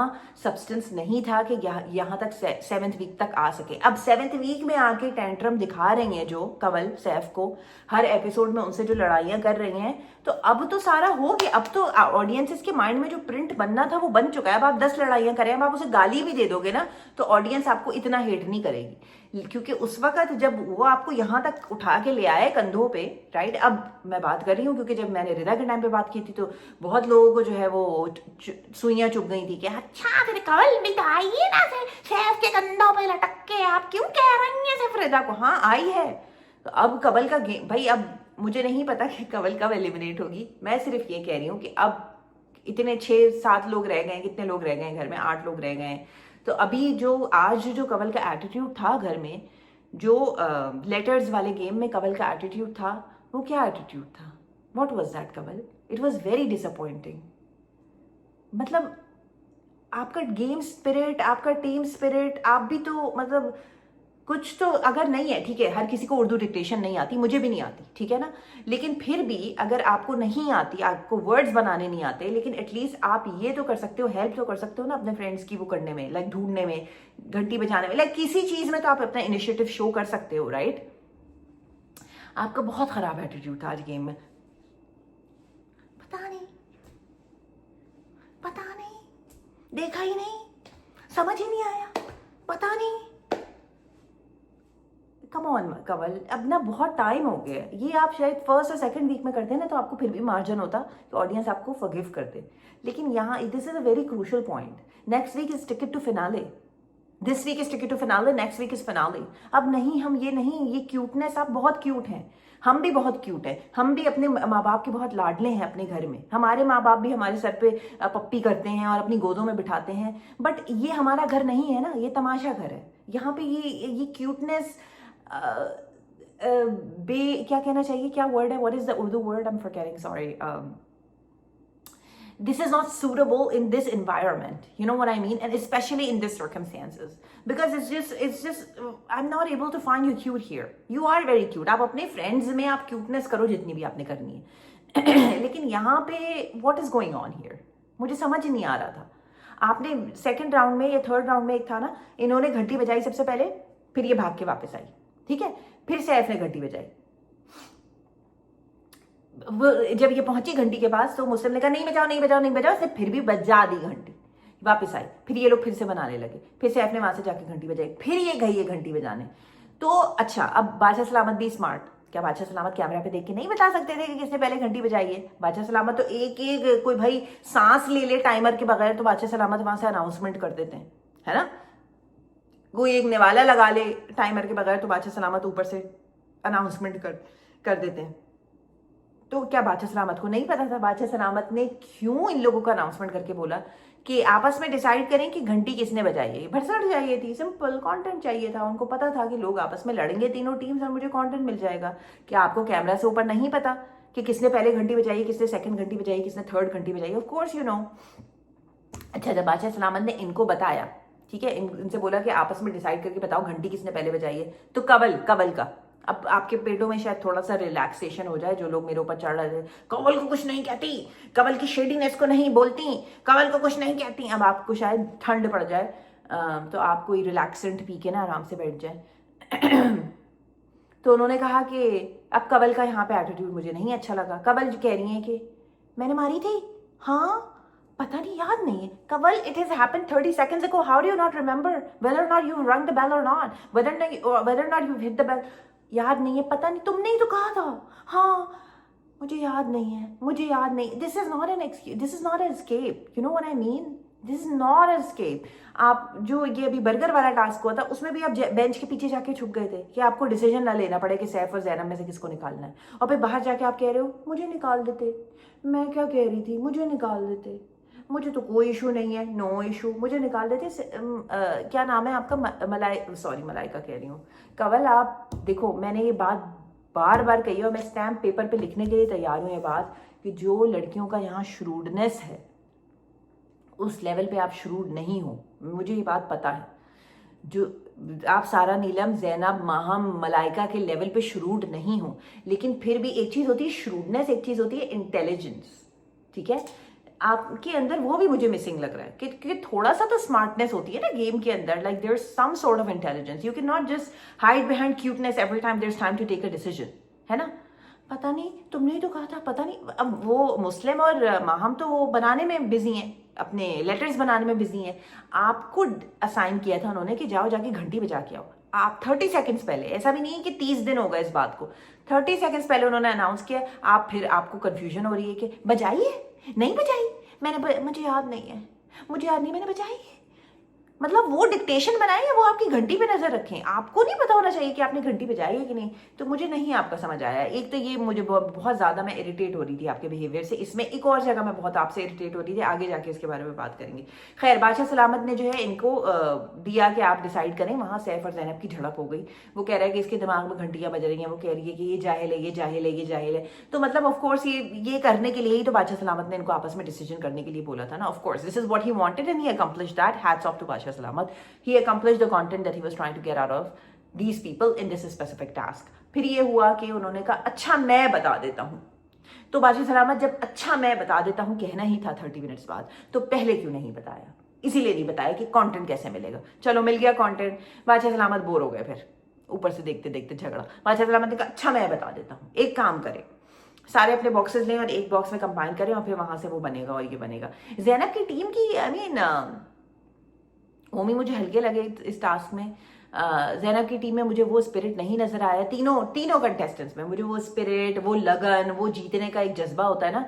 A: सब्सटेंस नहीं था कि यहाँ तक 7th वीक तक आ सके. अब 7th वीक में आके टेंट्रम दिखा रही हैं जो कवल सैफ को, हर एपिसोड में उनसे जो लड़ाइयाँ कर रही हैं, तो अब तो सारा हो गया. अब तो ऑडियंसेस के माइंड में जो प्रिंट बनना था वो बन चुका है. अब आप 10 लड़ाइयाँ करें, अब आप उसे गाली भी दे दोगे ना तो ऑडियंस आपको इतना हेट नहीं करेगी, क्योंकि उस वक्त जब वो आपको यहाँ तक उठा के ले आए कंधों पे, राइट. अब मैं बात कर रही हूँ क्योंकि जब मैंने रिदा के टाइम पे बात की थी तो बहुत लोगों को जो है वो सुइयां चुभ गई थी कि अच्छा फिर कवल भी तो आई है ना सैफ के कंधों पे लटक के, आप क्यों कह रही हैं सिर्फ रिदा को. हाँ आई है. तो अब कवल का गेम भाई, अब मुझे नहीं पता कि कवल कब एलिमिनेट होगी. मैं सिर्फ ये कह रही हूँ कि अब इतने 6-7 लोग रह गए, कितने लोग रह गए घर में, 8 लोग रह गए. तो अभी आज जो कवल का एटीट्यूड था घर में, जो लेटर्स वाले गेम में कवल का एटीट्यूड था, वो क्या एटीट्यूड था, what was that Kanwal. It was very disappointing. मतलब आपका गेम स्पिरिट, आपका टीम स्पिरिट, आप भी तो मतलब कुछ तो अगर नहीं है, ठीक है हर किसी को उर्दू डिक्टेशन नहीं आती, मुझे भी नहीं आती, ठीक है ना. लेकिन फिर भी अगर आपको नहीं आती, आपको वर्ड्स बनाने नहीं आते, लेकिन एटलीस्ट आप ये तो कर सकते हो, हेल्प तो कर सकते हो ना अपने फ्रेंड्स की वो करने में, लाइक ढूंढने में, घंटी बजाने में, लाइक किसी चीज में तो आप अपना इनिशिएटिव शो कर सकते हो, राइट. आपका बहुत खराब एटीट्यूड था आज गेम में. पता नहीं, देखा ही नहीं, समझ ही नहीं आया, पता नहीं. कम ऑन कवल, अब ना बहुत टाइम हो गया. ये आप शायद 1st और 2nd वीक में करते ना तो आपको फिर भी मार्जिन होता कि ऑडियंस आपको फॉरगिव करते. लेकिन यहाँ this is a very crucial point. Next week is ticket to finale, this week is ticket to finale, next week is finale. अब नहीं, हम ये क्यूटनेस, आप बहुत क्यूट हैं, हम भी बहुत क्यूट है, हम भी अपने माँ बाप के बहुत लाडले हैं अपने घर में. हमारे माँ बाप भी हमारे सर पे पप्पी करते हैं और अपनी गोदों में बिठाते हैं. बट ये हमारा घर नहीं है ना, ये तमाशा घर है. यहाँ पे ये क्यूटनेस, क्या कहना चाहिए, क्या वर्ड है, what is the Urdu word, I am forgetting, sorry, this is not suitable in this environment, you know what I mean, and especially in this circumstances, because it's just I'm not able to find you cute here. You are very cute, आप अपने friends में आप cuteness करो जितनी भी आपने करनी है लेकिन यहाँ पे what is going on here, मुझे समझ नहीं आ रहा था। आपने सेकंड राउंड में या थर्ड राउंड में एक था ना, इन्होंने घंटी बजाई सबसे पहले, फिर ये भाग के वापस आई, ठीक है, फिर सैफ ने घंटी बजाई। जब ये पहुंची घंटी के पास तो मुस्लिम ने कहा नहीं बजाओ नहीं बजाओ नहीं बजाओ, उसने फिर भी बजा दी घंटी, वापस आई, फिर ये लोग फिर से बनाने लगे, फिर सैफ ने वहां से जाके घंटी बजाई, फिर ये गई ये घंटी बजाने। तो अच्छा, अब बादशाह सलामत भी स्मार्ट, क्या बादशाह सलामत कैमरा पे देख के नहीं बता सकते थे कि किसने पहले घंटी बजाई है? बादशाह सलामत तो एक एक कोई भाई सांस ले ले टाइमर के बगैर तो बादशाह सलामत वहां से अनाउंसमेंट कर देते हैं, है ना, कोई एक निवाला लगा ले टाइमर के बगैर तो बादशाह सलामत ऊपर से अनाउंसमेंट कर देते हैं। तो क्या बादशाह सलामत को नहीं पता था? बादशाह सलामत ने क्यों इन लोगों का अनाउंसमेंट करके बोला कि आपस में डिसाइड करें कि घंटी किसने बजाई है? भरसड़ चाहिए थी, सिंपल कंटेंट चाहिए था। उनको पता था कि लोग आपस में लड़ेंगे तीनों टीम्स और मुझे कंटेंट मिल जाएगा। क्या आपको कैमरा से ऊपर नहीं पता कि किसने पहले घंटी बजाई, किसने सेकंड घंटी बजाई, किसने थर्ड घंटी बजाई? Of course you know. अच्छा, जब बादशाह सलामत ने इनको बताया, ठीक है, इनसे बोला कि आपस में डिसाइड करके बताओ घंटी किसने पहले बजाई है, तो कवल का अब आपके पेटों में शायद थोड़ा सा रिलैक्सेशन हो जाए। जो लोग मेरे ऊपर चढ़ रहे थे, कवल को कुछ नहीं कहती, कवल की शेडीनेस को नहीं बोलती, कवल को कुछ नहीं कहती, अब आपको शायद ठंड पड़ जाए तो आप कोई रिलैक्सेंट पी के ना आराम से बैठ जाए तो उन्होंने कहा कि अब कवल का यहाँ पे एटीट्यूड मुझे नहीं अच्छा लगा। कवल कह रही है कि मैंने मारी थी, हाँ पता नहीं, याद नहीं है। Kanwal, it has happened 30 seconds ago, how do you not remember whether or not you rung the bell or not, whether or not you hit the bell? याद नहीं है, पता नहीं, तुमने ही तो कहा था। हाँ मुझे याद नहीं है, मुझे याद नहीं। This is not an excuse, this is not an escape, you know what I mean, this is not an escape. आप जो ये अभी बर्गर वाला टास्क हुआ था उसमें भी आप बेंच के पीछे जाके छुप गए थे कि आपको डिसीजन ना लेना पड़े कि सैफ और जैनब में से किसको निकालना है, और फिर बाहर जाके आप कह रहे हो मुझे निकाल देते। मैं क्या कह रही थी, मुझे निकाल देते, मुझे तो कोई इशू नहीं है, नो इशू, मुझे निकाल देते। क्या नाम है आपका, मलाइका कह रही हूँ, कवल। आप देखो, मैंने ये बात बार बार कही और मैं स्टैम्प पेपर पे लिखने के लिए तैयार हूँ ये बात, कि जो लड़कियों का यहाँ श्रूडनेस है उस लेवल पे आप श्रूड नहीं हो, मुझे ये बात पता है। जो आप सारा, नीलम, जैनब, माहम, मलाइका के लेवल पे श्रूड नहीं हो, लेकिन फिर भी एक चीज होती है श्रूडनेस, एक चीज होती है इंटेलिजेंस, ठीक है। आपके अंदर वो भी मुझे मिसिंग लग रहा है कि थोड़ा सा तो स्मार्टनेस होती है ना गेम के अंदर, like there is some sort of intelligence. You can not just hide behind cuteness every time there is time to take a decision, है ना। पता नहीं, तुमने ही तो कहा था, पता नहीं। अब वो मुस्लिम और माहम तो वो बनाने में बिजी हैं, अपने लेटर्स बनाने में बिजी हैं। आपको असाइन किया था उन्होंने कि जाओ जाके घंटी बजा के आओ। आप 30 सेकंड्स पहले, ऐसा भी नहीं है कि 30 दिन होगा इस बात को, 30 सेकंड्स पहले उन्होंने अनाउंस किया। आप फिर आपको कंफ्यूजन हो रही है कि बजाई है, नहीं बजाई, मुझे याद नहीं है, मुझे याद नहीं मैंने बजाई है। मतलब वो डिक्टेशन बनाए या वो आपकी घंटी पे नजर रखें? आपको नहीं पता होना चाहिए कि आपने घंटी बजाई है कि नहीं? तो मुझे नहीं आपका समझ आया। एक तो ये मुझे बहुत ज्यादा मैं इरिटेट हो रही थी आपके बिहेवियर से, इसमें एक और जगह मैं बहुत आपसे इरिटेट हो रही थी, आगे जाके इसके बारे में बात करेंगे। खैर, बादशाह सलामत ने जो है इनको दिया कि आप डिसाइड करें। वहां सैफ और जैनब की झड़प हो गई। वो कह रहा है कि इसके दिमाग में घंटियां बज रही हैं, वो कह रही है कि ये जाहिल है, ये जाहिल है, ये जाहिल है। तो मतलब ऑफकोर्स ये करने के लिए ही तो बादशाह सलामत ने इनको आपस में डिसीजन करने के लिए बोला था ना। Of course this is what he wanted and he accomplished that. Hats off to बादशाह सलामत। He accomplished the content that he was trying to get out of these people in this specific task. फिर ये हुआ कि उन्होंने कहा अच्छा मैं बता देता हूँ। तो बादशाह सलामत जब अच्छा मैं बता देता हूँ कहना ही था 30 मिनट्स बाद, तो पहले क्यों नहीं बताया? इसीलिए नहीं बताया कि कंटेंट कैसे मिलेगा। चलो मिल गया कंटेंट, बादशाह सलामत बोर हो गए। फिर ऊपर से देखते देखते झगड़ा। बादशाह सलामत ने कहा अच्छा मैं बता देता हूँ, एक काम करें, सारे अपने बॉक्सेस लें और एक बॉक्स में कंबाइन करें और फिर वहां से वो बनेगा और ये बनेगा। जैनब की टीम की ओमी मुझे हल्के लगे इस टास्क में। जैनब की टीम में मुझे वो स्पिरिट नहीं नजर आया। तीनों कंटेस्टेंट्स में मुझे वो स्पिरिट, वो लगन, वो जीतने का एक जज्बा होता है ना।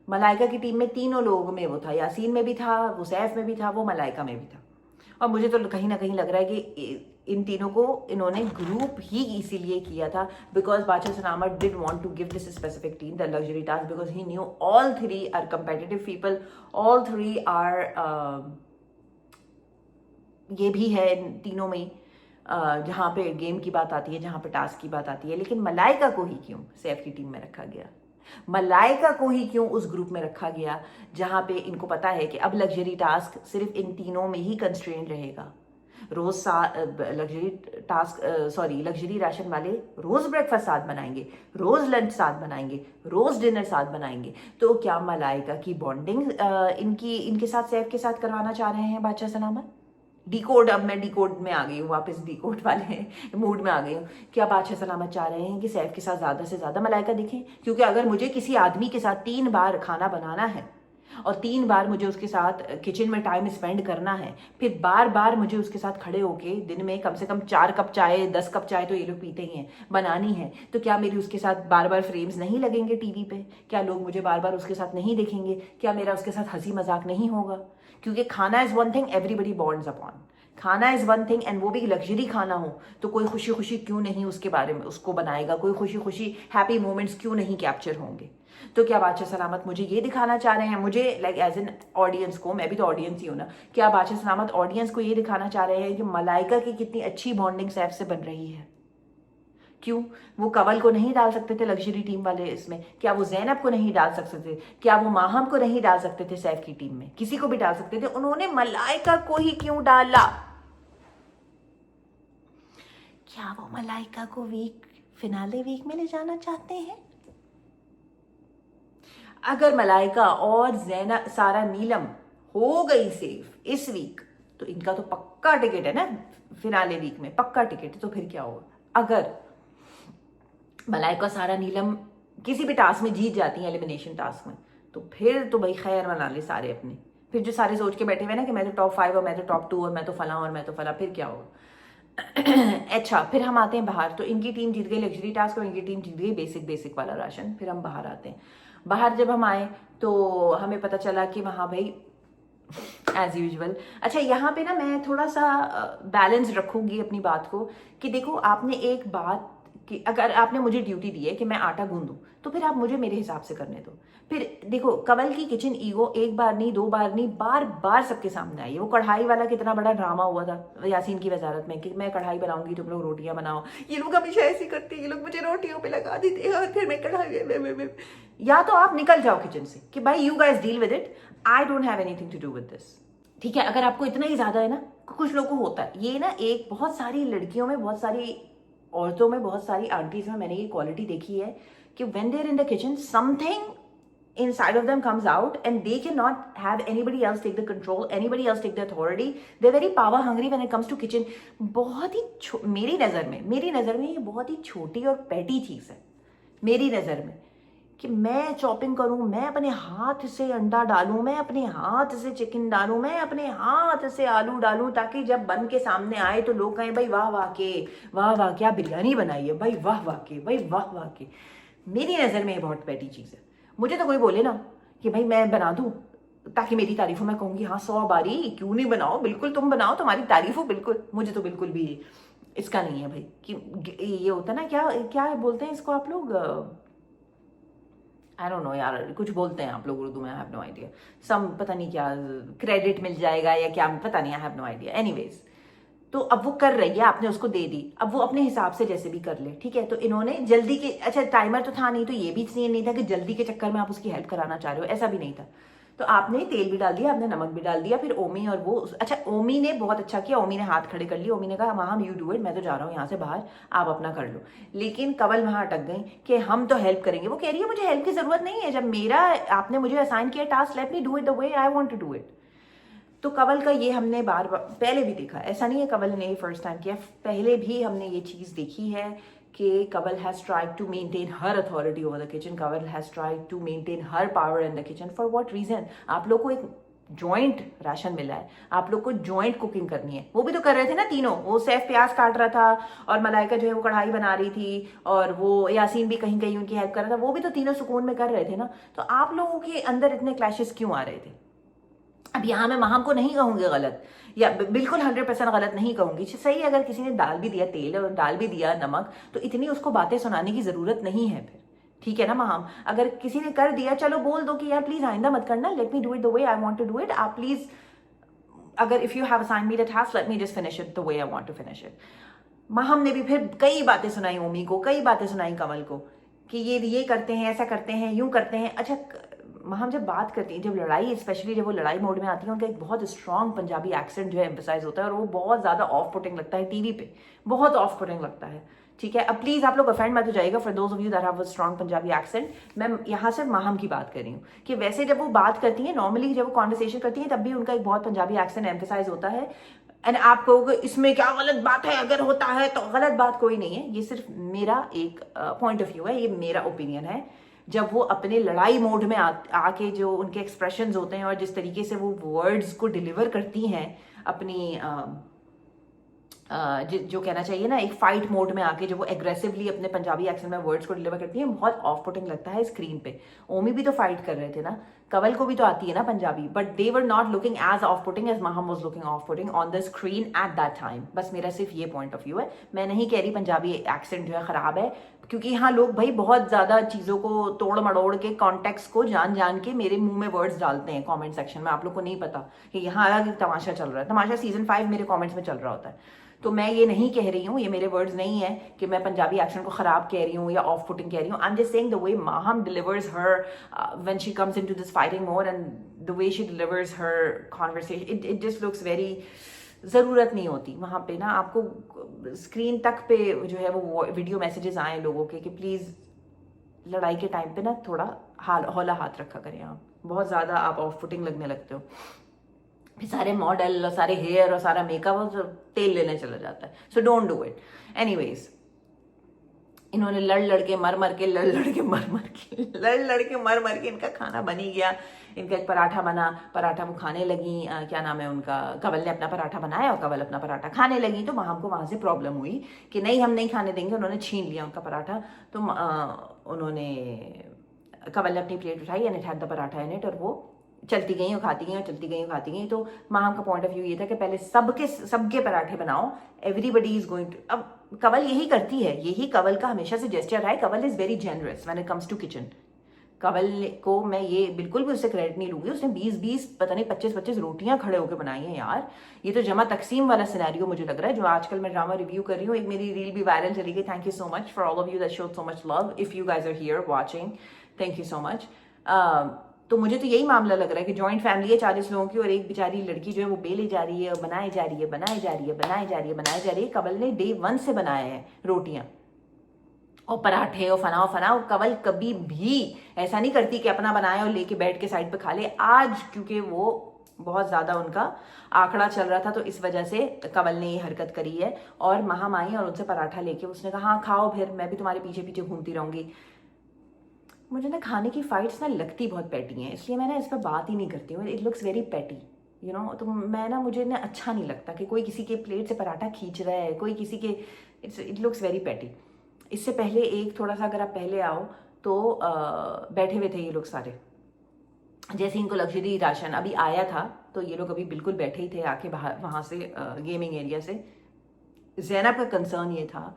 A: मलाइका की टीम में तीनों लोगों में वो था, यासीन में भी था, वो सैफ में भी था, वो मलाइका में भी था। और मुझे तो कहीं ना कहीं लग रहा है कि इन तीनों को इन्होंने ग्रुप ही इसीलिए किया था बिकॉज बादशाह सलामत did want to give this specific team the luxury task because he knew all 3 are competitive people, all 3 are ये भी है इन तीनों में। जहाँ पे गेम की बात आती है, जहाँ पे टास्क की बात आती है। लेकिन मलाइका को ही क्यों सैफ की टीम में रखा गया? मलाइका को ही क्यों उस ग्रुप में रखा गया जहाँ पे इनको पता है कि अब लग्जरी टास्क सिर्फ इन तीनों में ही कंस्ट्रेंट रहेगा? रोज luxury task sorry luxury ration वाले रोज ब्रेकफास्ट साथ बनाएंगे, रोज लंच साथ बनाएंगे, रोज डिनर साथ बनाएंगे। तो क्या मलाइका की बॉन्डिंग इनके साथ सैफ के साथ करवाना चाह रहे हैं बादशाह सलामत? डिकोड, अब मैं डिकोड में आ गई हूँ, वापस डिकोड वाले मूड में आ गई हूँ। क्या बादशाह सलामत चाह रहे हैं कि सैफ के साथ ज्यादा से ज्यादा मलाइका दिखें? क्योंकि अगर मुझे किसी आदमी के साथ 3 बार खाना बनाना है और 3 बार मुझे उसके साथ किचन में टाइम स्पेंड करना है, फिर बार बार मुझे उसके साथ खड़े होके दिन में कम से कम 4 कप चाय 10 कप चाय तो ये लोग पीते ही हैं बनानी है, तो क्या मेरी उसके साथ बार बार फ्रेम्स नहीं लगेंगे टीवी पे? क्या लोग मुझे बार बार उसके साथ नहीं देखेंगे? क्या मेरा उसके साथ हंसी मजाक नहीं होगा? क्योंकि खाना is one thing everybody bonds upon, खाना इज वन थिंग, एंड वो भी लग्जरी खाना हो तो कोई खुशी खुशी क्यों नहीं उसके बारे में उसको बनाएगा? कोई खुशी खुशी हैप्पी मोमेंट्स क्यों नहीं कैप्चर होंगे? तो क्या बादशाह सलामत मुझे ये दिखाना चाह रहे हैं, मुझे लाइक एज एन ऑडियंस को, मैं भी तो ऑडियंस ही हूं ना, क्या बादशाह सलामत ऑडियंस को ये दिखाना चाह रहे हैं कि मलाइका की कितनी अच्छी बॉन्डिंग सैफ से बन रही है? क्यों वो कंवल को नहीं डाल सकते थे लग्जरी टीम वाले इसमें? क्या वो जैनब को नहीं डाल सकते थे? क्या वो माहम को नहीं डाल सकते थे सैफ की टीम में? किसी को भी डाल सकते थे, उन्होंने मलाइका को ही क्यों डाला? क्या वो मलाइका को फिनाले वीक में ले जाना चाहते हैं? अगर मलाइका और सारा नीलम हो गई सेफ इस वीक तो इनका तो पक्का टिकट है ना फिनाले वीक में, पक्का टिकट है। तो फिर क्या होगा अगर मलाइका सारा नीलम किसी भी टास्क में जीत जाती हैं, एलिमिनेशन टास्क में, तो फिर तो भाई खैर मना ले सारे अपने। फिर जो सारे सोच के बैठे हुए ना कि मैं तो टॉप 5 और मैं तो टॉप 2 और मैं तो फला और मैं तो फला, फिर क्या होगा? अच्छा, फिर हम आते हैं बाहर। तो इनकी टीम जीत गई लग्जरी टास्क और इनकी टीम जीत गई बेसिक वाला राशन। फिर हम बाहर आते हैं। बाहर जब हम आए तो हमें पता चला कि वहाँ भाई एज यूजल। अच्छा, यहाँ पे ना मैं थोड़ा सा बैलेंस रखूंगी अपनी बात को कि देखो आपने एक बात कि अगर आपने मुझे ड्यूटी दी है कि मैं आटा गूंदूं तो फिर आप मुझे मेरे हिसाब से करने दो। फिर देखो कंवल की किचन ईगो एक बार नहीं, 2 बार नहीं, बार बार सबके सामने आई है। वो कढ़ाई वाला कितना बड़ा ड्रामा हुआ था यासीन की वजारत में कि मैं कढ़ाई बनाऊंगी तुम लोग रोटियां बनाओ। ये लोग हमेशा ऐसी करते हैं, ये लोग मुझे रोटियों पे लगा देते हैं और फिर मैं कढ़ाई या तो आप निकल जाओ किचन से कि भाई you guys deal with it, I don't have anything to do with this. ठीक है, अगर आपको इतना ही ज्यादा है ना, कुछ लोगों को होता है ये ना, एक बहुत सारी लड़कियों में, बहुत सारी औरतों में, बहुत सारी आंटीज में मैंने ये क्वालिटी देखी है कि when they are in the kitchen something inside of them comes out and they cannot have anybody else take the control, anybody else take the authority. They're very power hungry when it comes to kitchen. बहुत ही मेरी नज़र में ये बहुत ही छोटी और पैटी चीज़ है मेरी नज़र में कि मैं चॉपिंग करूं, मैं अपने हाथ से अंडा डालूं, मैं अपने हाथ से चिकन डालूं, मैं अपने हाथ से आलू डालूं, ताकि जब बन के सामने आए तो लोग कहें भाई वाह वाह के, वाह वाह क्या बिरयानी बनाई है, भाई वाह वाह के, भाई वाह वाह के। मेरी नज़र में ये बहुत पैटी चीज़ है। मुझे तो कोई बोले ना कि भाई मैं बना दूं ताकि मेरी तारीफ हो, मैं कहूंगी हाँ 100 बारी, क्यों नहीं बनाओ, बिल्कुल तुम बनाओ, तुम्हारी तारीफ हो बिल्कुल। मुझे तो बिल्कुल भी इसका नहीं है भाई कि ये होता ना, क्या क्या बोलते हैं इसको आप लोग, आई डोंट नो यार, कुछ बोलते हैं आप लोग उर्दू में, आई हैव नो आइडिया, सम पता नहीं क्या क्रेडिट मिल जाएगा या क्या, पता नहीं, I have no idea. Anyways, तो अब वो कर रही है, आपने उसको दे दी, अब वो अपने हिसाब से जैसे भी कर ले। ठीक है, तो इन्होंने जल्दी के, अच्छा टाइमर तो था नहीं, तो ये भी सीन नहीं था कि जल्दी के चक्कर में आप उसकी हेल्प कराना चाह रहे हो, ऐसा भी नहीं था। तो आपने तेल भी डाल दिया, आपने नमक भी डाल दिया, फिर ओमी और वो, अच्छा ओमी ने बहुत अच्छा किया, ओमी ने हाथ खड़े कर लिए, ओमी ने कहा माम यू डू इट, मैं तो जा रहा हूँ यहाँ से बाहर, आप अपना कर लो। लेकिन कंवल वहां अटक गई कि हम तो हेल्प करेंगे। वो कह रही है मुझे हेल्प की जरूरत नहीं है, जब मेरा आपने मुझे असाइन किया task, let me do it the way I want to do it. तो कंवल का ये हमने बार बार पहले भी देखा, ऐसा नहीं है कंवल ने फर्स्ट टाइम किया, पहले भी हमने ये चीज देखी है कि Kanwal has tried to maintain her authority over the kitchen, Kanwal has tried to maintain her power in the kitchen. For what reason? आप लोग को एक जॉइंट राशन मिला है, आप लोग को जॉइंट कुकिंग करनी है। वो भी तो कर रहे थे ना तीनों, वो सैफ प्याज काट रहा था और मलाइका जो है वो कढ़ाई बना रही थी और वो यासीन भी कहीं कहीं उनकी हेल्प कर रहा था, वो भी तो तीनों सुकून में कर रहे थे ना। तो आप लोगों के अंदर इतने क्लैशेस क्यों आ रहे थे? अब यहाँ मैं माहम को नहीं कहूंगी गलत, या बिल्कुल 100% गलत नहीं कहूंगी, सही अगर किसी ने डाल भी दिया तेल और डाल भी दिया नमक, तो इतनी उसको बातें सुनाने की जरूरत नहीं है फिर। ठीक है ना माहम, अगर किसी ने कर दिया चलो बोल दो कि यार प्लीज आइंदा मत करना, let me do it the way I want to do it, आप प्लीज, अगर if you have assign me the task let me just finish it the way I want to finish it. Maham ने भी फिर कई बातें सुनाई ओमी को, कई बातें सुनाई कंवल को कि ये करते हैं, ऐसा करते हैं, यूं करते हैं। अच्छा, माहम जब बात करती हैं, जब लड़ाई, स्पेशली जब वो लड़ाई मोड में आती है, उनका एक बहुत स्ट्रॉन्ग पंजाबी एक्सेंट जो है एम्फेसाइज होता है और वो बहुत ज़्यादा ऑफ पुटिंग लगता है टीवी पे, बहुत ऑफ पुटिंग लगता है। ठीक है, अब प्लीज़ आप लोग ऑफेंड मत हो जाइएगा for those of you that have a strong Punjabi accent. मैं यहाँ सिर्फ माहम की बात कर रही हूँ कि वैसे जब वो बात करती हैं, नॉर्मली जब वो कॉन्वर्सेशन करती हैं, तब भी उनका एक बहुत पंजाबी एक्सेंट एम्फेसाइज होता है। एंड आप कहोगे इसमें क्या गलत बात है, अगर होता है तो गलत बात कोई नहीं है, ये सिर्फ मेरा एक पॉइंट ऑफ व्यू है, ये मेरा ओपिनियन है। जब वो अपने लड़ाई मोड में आके जो उनके एक्सप्रेशंस होते हैं और जिस तरीके से वो वर्ड्स को डिलीवर करती हैं अपनी जो कहना चाहिए ना, एक फाइट मोड में आके जो वो एग्रेसिवली अपने पंजाबी एक्सेंट में वर्ड्स को डिलीवर करती है, बहुत ऑफ पुटिंग लगता है स्क्रीन पे। ओमी भी तो फाइट कर रहे थे ना, कंवल को भी तो आती है ना Punjabi, but they were not looking as of putting as Maham was looking of putting on the screen at that time. बस मेरा सिर्फ ये पॉइंट ऑफ व्यू है। मैं नहीं कह रही पंजाबी एक्सेंट जो है खराब है, क्योंकि यहाँ लोग भाई बहुत ज्यादा चीजों को तोड़ मड़ोड़ के, कॉन्टेक्स्ट को जान के मेरे मुंह में वर्ड्स डालते हैं कमेंट सेक्शन में। आप लोग को नहीं पता कि यहाँ अलग तमाशा चल रहा है, तमाशा सीजन 5 मेरे कमेंट्स में चल रहा होता है। तो मैं ये नहीं कह रही हूँ, ये मेरे वर्ड्स नहीं है कि मैं पंजाबी एक्सेंट को खराब कह रही हूँ या ऑफ पुटिंग कह रही हूँ। आई am just saying the way Maham delivers her when she comes into this fighting mode and the way she delivers her conversation, it just looks very, ज़रूरत नहीं होती वहाँ पे ना आपको स्क्रीन तक पे जो है वो वीडियो मैसेजेस आए लोगों के कि प्लीज़ लड़ाई के टाइम पे ना थोड़ा हौला हाथ रखा करें। आप बहुत ज़्यादा आप ऑफ फुटिंग लगने लगते हो, फिर सारे मॉडल और सारे हेयर और सारा मेकअप और तेल लेने चला जाता है। So don't do it. Anyways, इन्होंने लड़ के मर के इनका खाना बन ही गया। इनका एक पराठा बना, पराठा वो खाने लगी, क्या नाम है उनका, कंवल ने अपना पराठा बनाया और कंवल अपना पराठा खाने लगी। तो वहाँ हमको वहाँ से प्रॉब्लम हुई कि नहीं हम नहीं खाने देंगे, उन्होंने छीन लिया उनका पराठा। तो उन्होंने, कंवल ने अपनी प्लेट उठाई and it had the paratha in it, और वो चलती गई और खाती गई और चलती गई और खाती गई। तो माहम का पॉइंट ऑफ व्यू ये था कि पहले सबके पराठे बनाओ, एवरीबडी इज गोइंग टू। अब कंवल यही करती है, यही कंवल का हमेशा से जेस्चर है। Kanwal is very generous when it comes to kitchen. Kanwal को मैं ये बिल्कुल भी उससे क्रेडिट नहीं लूंगी, उसने 20-20 पता नहीं 25-25 रोटियां खड़े होकर बनाई हैं यार। ये तो जमा तकसीम वाला सिनेरियो मुझे लग रहा है जो आजकल मैं ड्रामा रिव्यू कर रही हूँ। एक मेरी रील भी वायरल चली गई। Thank you so much for all of you that showed so much love. If you guys are here watching, thank you so much. तो मुझे तो यही मामला लग रहा है कि जॉइंट फैमिली है 40 लोगों की और एक बेचारी लड़की जो है वो बेले जा रही है और बनाई जा रही है। कंवल ने डे 1 से बनाया है रोटियां और पराठे और फना। कंवल कभी भी ऐसा नहीं करती कि अपना बनाया और लेके बैठ के साइड पे खा ले। आज क्योंकि वो बहुत ज्यादा उनका आंकड़ा चल रहा था तो इस वजह से कंवल ने ये हरकत करी है। और महाम आई और उनसे पराठा लेके उसने कहा हाँ खाओ, फिर मैं भी तुम्हारे पीछे पीछे घूमती रहूंगी। मुझे ना खाने की फाइट्स ना लगती बहुत पैटी हैं, इसलिए मैं ना इस पर बात ही नहीं करती हूँ। It looks very petty, you know. तो मैं ना, मुझे ना अच्छा नहीं लगता कि कोई किसी के प्लेट से पराठा खींच रहा है, कोई किसी के, इट लुक्स वेरी पैटी। इससे पहले एक थोड़ा सा अगर आप पहले आओ तो बैठे हुए थे ये लोग सारे, जैसे इनको लग्जरी राशन अभी आया था तो ये लोग अभी बिल्कुल बैठे ही थे आके बाहर वहाँ से गेमिंग एरिया से। ज़ैनब का कंसर्न ये था,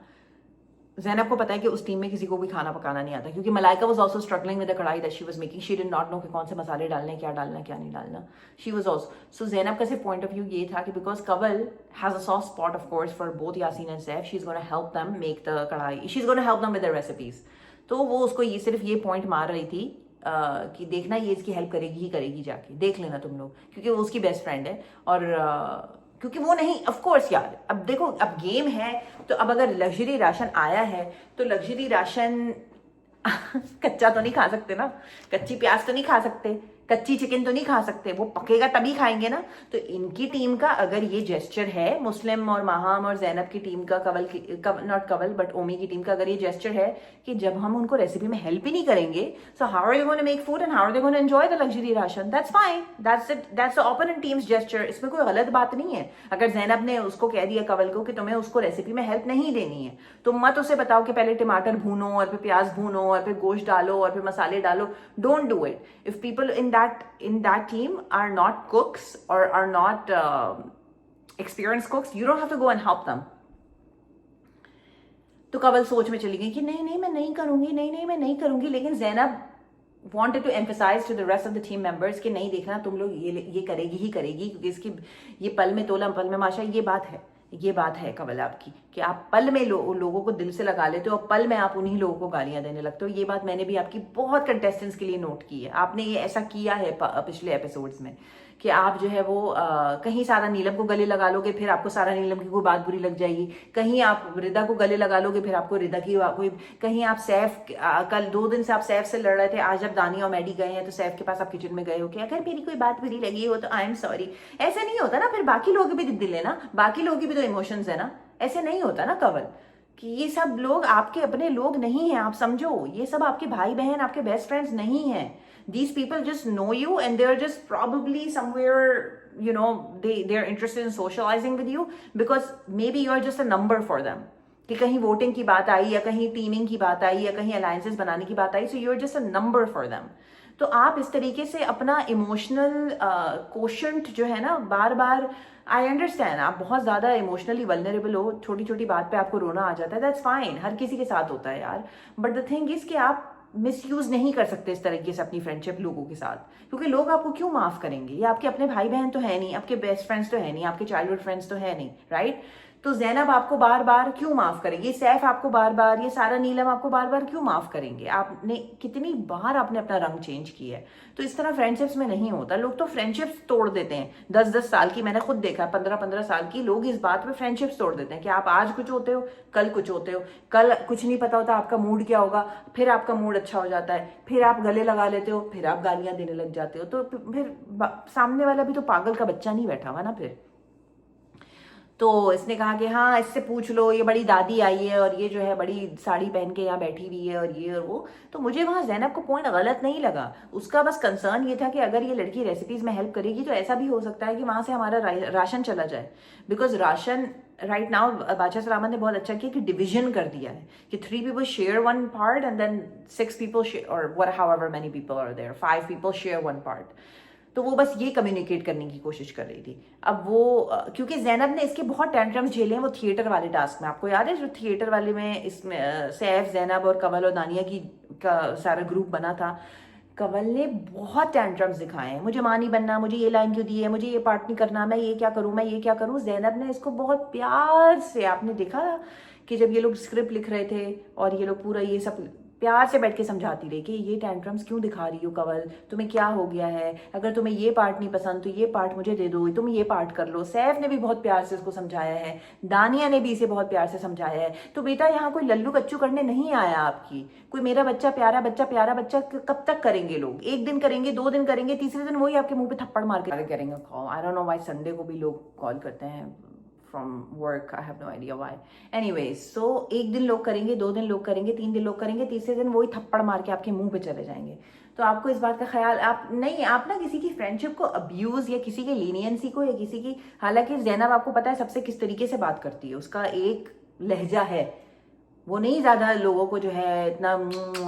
A: ज़ैनब को पता है कि उस टीम में किसी को भी खाना पकाना नहीं आता, क्योंकि Malaika was also struggling with the kadhai that she was making. She did not know कि कौन से मसाले डालने, क्या डालना क्या नहीं डालना। She was also, so Zainab का सिर्फ पॉइंट ऑफ व्यू ये था कि because Kanwal has a soft spot of course for both Yasin and Saif, she is gonna help them make the kadhai, she is gonna help them with the recipes. तो वो उसको ये सिर्फ ये पॉइंट मार रही थी कि देखना ये इसकी हेल्प करेगी ही करेगी, जाके देख लेना तुम लोग, क्योंकि वो उसकी बेस्ट फ्रेंड है। और क्योंकि वो नहीं, ऑफ कोर्स यार, अब देखो अब गेम है तो अब अगर लग्जरी राशन आया है तो लग्जरी राशन कच्चा तो नहीं खा सकते ना, कच्ची प्याज तो नहीं खा सकते, कच्ची चिकन तो नहीं खा सकते, वो पकेगा तभी खाएंगे ना। तो इनकी टीम का अगर ये जेस्चर है, मुस्लिम और माहम और ज़ैनब की टीम का, नॉट कंवल बट ओमी की टीम का अगर ये जेस्चर है कि जब हम उनको रेसिपी में हेल्प ही नहीं करेंगे, so how are they gonna make food and how are they gonna enjoy the luxury ration? That's fine, that's it, that's the opponent team's gesture. इसमें कोई गलत बात नहीं है। अगर ज़ैनब ने उसको कह दिया कंवल को कि तुम्हें उसको रेसिपी में हेल्प नहीं देनी है, तो मत उसे बताओ कि पहले टमाटर भूनो और फिर प्याज भूनो और फिर गोश्त डालो और फिर मसाले डालो। Don't do it. If people in that team are not cooks or are not experienced cooks, you don't have to go and help them. तो कंवल सोच में चली गई कि नहीं मैं नहीं करूंगी, लेकिन Zainab wanted to emphasize to the rest of the team members कि नहीं देखना तुम लोग, ये करेगी ही करेगी, क्योंकि इसकी ये पल में तोला पल में माशा, ये बात है। ये बात है कवल आपकी कि आप पल में लोगों को दिल से लगा लेते हो और पल में आप उन्हीं लोगों को गालियां देने लगते हो। ये बात मैंने भी आपकी बहुत कंटेस्टेंट्स के लिए नोट की है। आपने ये ऐसा किया है पिछले एपिसोड्स में कि आप जो है वो कहीं सारा नीलम को गले लगा लोगे, फिर आपको सारा नीलम की कोई बात बुरी लग जाएगी। कहीं आप रिदा को गले लगा लोगे, फिर आपको रिदा की कोई, कहीं आप सैफ कल 2 दिन से आप सैफ से लड़ रहे थे, आज जब दानिया और मैडी गए हैं तो सैफ के पास आप किचन में गए हो कि अगर मेरी कोई बात बुरी लगी हो तो आई एम सॉरी। ऐसे नहीं होता ना, फिर बाकी लोग भी दिल है ना, बाकी लोग भी तो इमोशंस है ना। ऐसे नहीं होता ना कवल कि ये सब लोग आपके अपने लोग नहीं हैं। आप समझो, ये सब आपके भाई बहन, आपके बेस्ट फ्रेंड्स नहीं हैं। These people just know you and they're just probably somewhere, you know, they're interested in socializing with you because maybe you're just a number for them. कि कहीं वोटिंग की बात आई या कहीं टीमिंग की बात आई या कहीं अलायंसेस बनाने की बात आई, so you're just a number for them. तो आप इस तरीके से अपना इमोशनल कोशंट जो है ना, बार बार, आई अंडरस्टैंड आप बहुत ज्यादा इमोशनली वल्नरेबल हो, छोटी छोटी बात पे आपको रोना आ जाता है, दैट्स फाइन, हर किसी के साथ होता है यार। बट द थिंग इज कि आप मिसयूज नहीं कर सकते इस तरीके से अपनी फ्रेंडशिप लोगों के साथ, क्योंकि लोग आपको क्यों माफ करेंगे? ये आपके अपने भाई बहन तो है नहीं, आपके बेस्ट फ्रेंड्स तो है नहीं, आपके चाइल्डहुड फ्रेंड्स तो है नहीं, राइट? तो जैनब आपको बार बार क्यों माफ करेगी? सैफ आपको बार बार, ये सारा नीलम आपको बार बार क्यों माफ करेंगे? आपने कितनी बार आपने अपना रंग चेंज किया है। तो इस तरह फ्रेंडशिप्स में नहीं होता। लोग तो फ्रेंडशिप्स तोड़ देते हैं 10-10 साल की, मैंने खुद देखा है 15-15 साल की लोग इस बात पे फ्रेंडशिप्स तोड़ देते हैं कि आप आज कुछ होते हो, कल कुछ होते हो, कल कुछ नहीं पता होता आपका मूड क्या होगा, फिर आपका मूड अच्छा हो जाता है, फिर आप गले लगा लेते हो, फिर आप गालियां देने लग जाते हो। तो फिर सामने वाला भी तो पागल का बच्चा नहीं बैठा हुआ ना फिर। तो इसने कहा कि हाँ इससे पूछ लो, ये बड़ी दादी आई है और ये जो है बड़ी साड़ी पहन के यहाँ बैठी हुई है और ये और वो। तो मुझे वहाँ जैनब को पॉइंट गलत नहीं लगा, उसका बस कंसर्न ये था कि अगर ये लड़की रेसिपीज में हेल्प करेगी तो ऐसा भी हो सकता है कि वहां से हमारा राशन चला जाए। बिकॉज राशन राइट नाउ बादशाह सलामत ने बहुत अच्छा किया कि डिविजन कर दिया है कि 3 people share 1 part and then 6 people share, or however many people are there, 5 people share 1 part। तो वो बस ये कम्युनिकेट करने की कोशिश कर रही थी। अब वो क्योंकि जैनब ने इसके बहुत टेंट्रम्स झेले हैं वो थिएटर वाले टास्क में, आपको याद है जो थिएटर वाले में इसमें सैफ, जैनब और कंवल और दानिया की का सारा ग्रुप बना था। कंवल ने बहुत टेंट्रम्स दिखाए हैं, मुझे माँ नहीं बनना, मुझे ये लाइन क्यों दी है, मुझे ये पार्ट नहीं करना, मैं ये क्या करूँ, मैं ये क्या करूँ। जैनब ने इसको बहुत प्यार से, आपने देखा कि जब ये लोग स्क्रिप्ट लिख रहे थे और ये लोग पूरा ये सब प्यार से बैठ के समझाती रही कि ये टेंट्रम्स क्यों दिखा रही हो कंवल, तुम्हें क्या हो गया है, अगर तुम्हें ये पार्ट नहीं पसंद तो ये पार्ट मुझे दे दो, तुम ये पार्ट कर लो। सैफ ने भी बहुत प्यार से उसको समझाया है, दानिया ने भी इसे बहुत प्यार से समझाया है। तो बेटा यहाँ कोई लल्लू कच्चू करने नहीं आया आपकी, कोई मेरा बच्चा प्यारा बच्चा कब तक करेंगे लोग? 1 दिन करेंगे, 2 दिन करेंगे, तीसरे दिन वही आपके मुंह पे थप्पड़ मार के करेंगे call. I don't know why Sunday को भी लोग कॉल करते हैं from work, I have no idea why. Anyways, so 1 दिन लोग करेंगे, 2 दिन लोग करेंगे, 3 दिन लोग करेंगे, तीसरे दिन वही थप्पड़ मार के आपके मुंह पे चले जाएंगे। तो आपको इस बात का ख्याल आप ना किसी की फ्रेंडशिप को अब्यूज या किसी के लीनियंसी को या किसी की, हालांकि जैनब आपको पता है सबसे किस तरीके से बात करती है, उसका एक लहजा है, वो नहीं ज्यादा लोगों को जो है इतना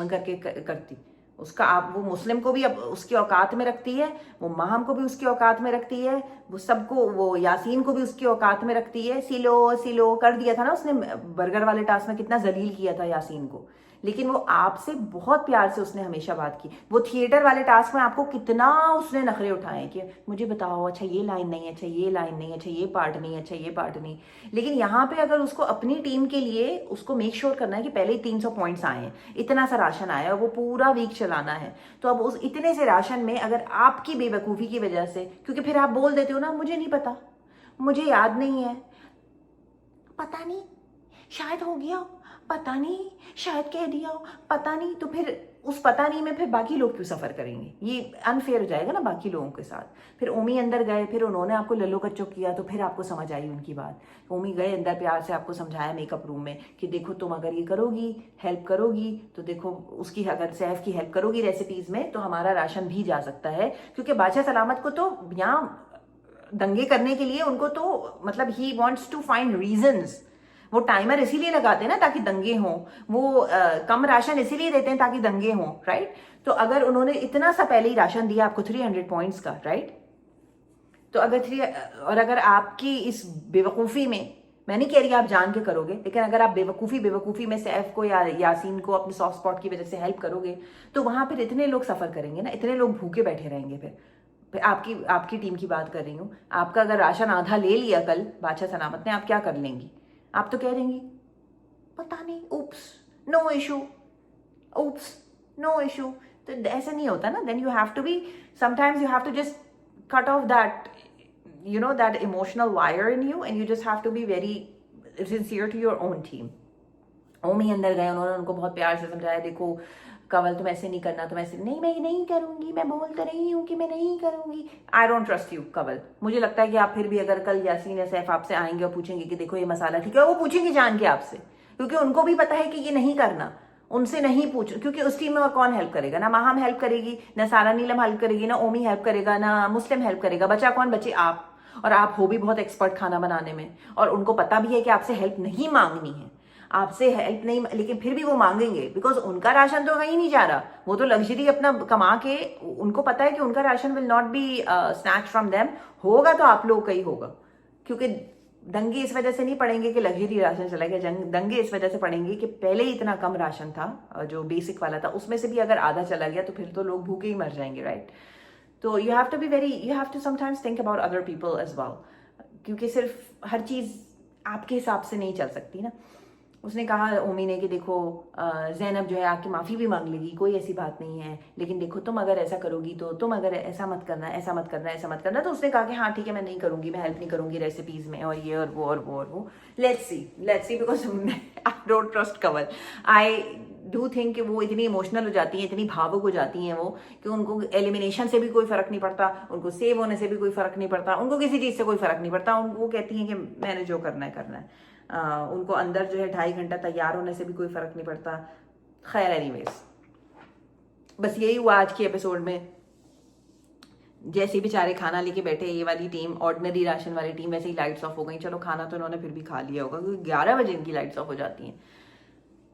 A: करके करती। उसका आप वो मुस्लिम को भी अब उसकी औकात में रखती है, वो माहम को भी उसकी औकात में रखती है, वो सबको, वो यासीन को भी उसकी औकात में रखती है। सिलो कर दिया था ना उसने बर्गर वाले टास्क में, कितना जलील किया था यासीन को, लेकिन वो आपसे बहुत प्यार से उसने हमेशा बात की। वो थिएटर वाले टास्क में आपको कितना उसने नखरे उठाए कि मुझे बताओ, अच्छा ये लाइन नहीं, अच्छा ये लाइन नहीं, अच्छा ये पार्ट नहीं, अच्छा ये पार्ट नहीं। लेकिन यहाँ पे अगर उसको अपनी टीम के लिए उसको मेक श्योर करना है कि पहले ही 300 पॉइंट्स आए हैं, इतना सा राशन आया है, वो पूरा वीक चलाना है, तो अब उस इतने से राशन में अगर आपकी बेवकूफ़ी की वजह से, क्योंकि फिर आप बोल देते हो ना मुझे नहीं पता, मुझे याद नहीं है, पता नहीं, शायद हो गया, पता नहीं, शायद कह दिया, पता नहीं, तो फिर उस पता नहीं में फिर बाकी लोग क्यों सफर करेंगे? ये अनफेयर हो जाएगा ना बाकी लोगों के साथ। फिर ओमी अंदर गए, फिर उन्होंने आपको लल्लो कच्चो किया, तो फिर आपको समझ आई उनकी बात। ओमी गए अंदर, प्यार से आपको समझाया मेकअप रूम में कि देखो तुम अगर ये करोगी, हेल्प करोगी, तो देखो उसकी, अगर सैफ की हेल्प करोगी रेसिपीज में, तो हमारा राशन भी जा सकता है। क्योंकि बादशाह सलामत को तो यहाँ दंगे करने के लिए उनको तो मतलब he wants to find reasons. वो टाइमर इसीलिए लगाते हैं ना ताकि दंगे हों, वो कम राशन इसीलिए देते हैं ताकि दंगे हों, राइट? तो अगर उन्होंने इतना सा पहले ही राशन दिया आपको 300 पॉइंट्स का, राइट? तो अगर आपकी इस बेवकूफ़ी में, मैं नहीं कह रही आप जान के करोगे, लेकिन अगर आप बेवकूफ़ी में सैफ को या यासीन को अपने सॉफ्ट स्पॉट की वजह से हेल्प करोगे, तो वहां फिर इतने लोग सफ़र करेंगे ना, इतने लोग भूखे बैठे रहेंगे फिर। आपकी आपकी टीम की बात कर रही हूँ, आपका अगर राशन आधा ले लिया कल बादशाह सलामत ने, आप क्या कर लेंगी? आप तो कह देंगी पता नहीं, oops, no issue, oops, no issue. तो ऐसा नहीं होता ना। Then you have to be, sometimes you have to just cut off that, you know, that emotional wire in you, and you just have to be very sincere to your own team. ओमी अंदर गए, उन्होंने उनको बहुत प्यार से समझाया, देखो कवल तुम ऐसे नहीं करना, तुम ऐसे नहीं, मैं नहीं करूंगी, मैं बोल तो रही हूँ कि मैं नहीं करूंगी। आई डोंट ट्रस्ट यू कवल। मुझे लगता है कि आप फिर भी अगर कल यासीन या सैफ आपसे आएंगे और पूछेंगे कि देखो ये मसाला ठीक है, वो पूछेंगे जान के आपसे, क्योंकि उनको भी पता है कि ये नहीं करना। उनसे नहीं पूछ, क्योंकि उस टीम में और कौन हेल्प करेगा? ना माहम हेल्प करेगी, ना सारा नीलम हेल्प करेगी, ना ओमी हेल्प करेगा, ना मुस्लिम हेल्प करेगा। बचा कौन? बचे आप। और आप हो भी बहुत एक्सपर्ट खाना बनाने में, और उनको पता भी है कि आपसे हेल्प नहीं मांगनी है, आपसे हेल्प नहीं, लेकिन फिर भी वो मांगेंगे, बिकॉज उनका राशन तो कहीं नहीं जा रहा। वो तो लग्जरी अपना कमा के, उनको पता है कि उनका ration will not be snatch from them. होगा तो आप लोग का ही होगा, क्योंकि दंगे इस वजह से नहीं पड़ेंगे कि लग्जरी राशन चला गया, दंगे इस वजह से पड़ेंगे कि पहले ही इतना कम राशन था, जो बेसिक वाला था, उसमें से भी अगर आधा चला गया तो फिर तो लोग भूखे ही मर जाएंगे, राइट? तो you have to be very, you have to sometimes think about other people as well, क्योंकि सिर्फ हर चीज़ आपके हिसाब से नहीं चल सकती ना। उसने कहा ओमी ने कि देखो ज़ैनब जो है आके माफ़ी भी मांग लेगी, कोई ऐसी बात नहीं है, लेकिन देखो तुम अगर ऐसा करोगी तो, तुम अगर ऐसा मत करना, ऐसा मत करना, ऐसा मत करना। तो उसने कहा कि हाँ ठीक है, मैं नहीं करूँगी, मैं हेल्प नहीं करूँगी रेसिपीज़ में, और ये और वो और वो और वो। Let's see because I don't trust Kanwal. I do think कि वो इतनी इमोशनल हो जाती हैं, इतनी भावुक हो जाती हैं वो, कि उनको एलिमिनेशन से भी कोई फ़र्क नहीं पड़ता, उनको सेव होने से भी कोई फ़र्क नहीं पड़ता, उनको किसी चीज़ से कोई फ़र्क नहीं पड़ता। वो कहती हैं कि मैंने जो करना है करना है। उनको अंदर जो है 2.5 घंटा तैयार होने से भी कोई फ़र्क नहीं पड़ता। खैर एनीवेज, बस यही हुआ आज के एपिसोड में। जैसे बेचारे खाना लेके बैठे ये वाली टीम, ऑर्डिनरी राशन वाली टीम, वैसे ही लाइट्स ऑफ हो गई। चलो खाना तो इन्होंने फिर भी खा लिया होगा, क्योंकि 11 बजे इनकी लाइट्स ऑफ हो जाती हैं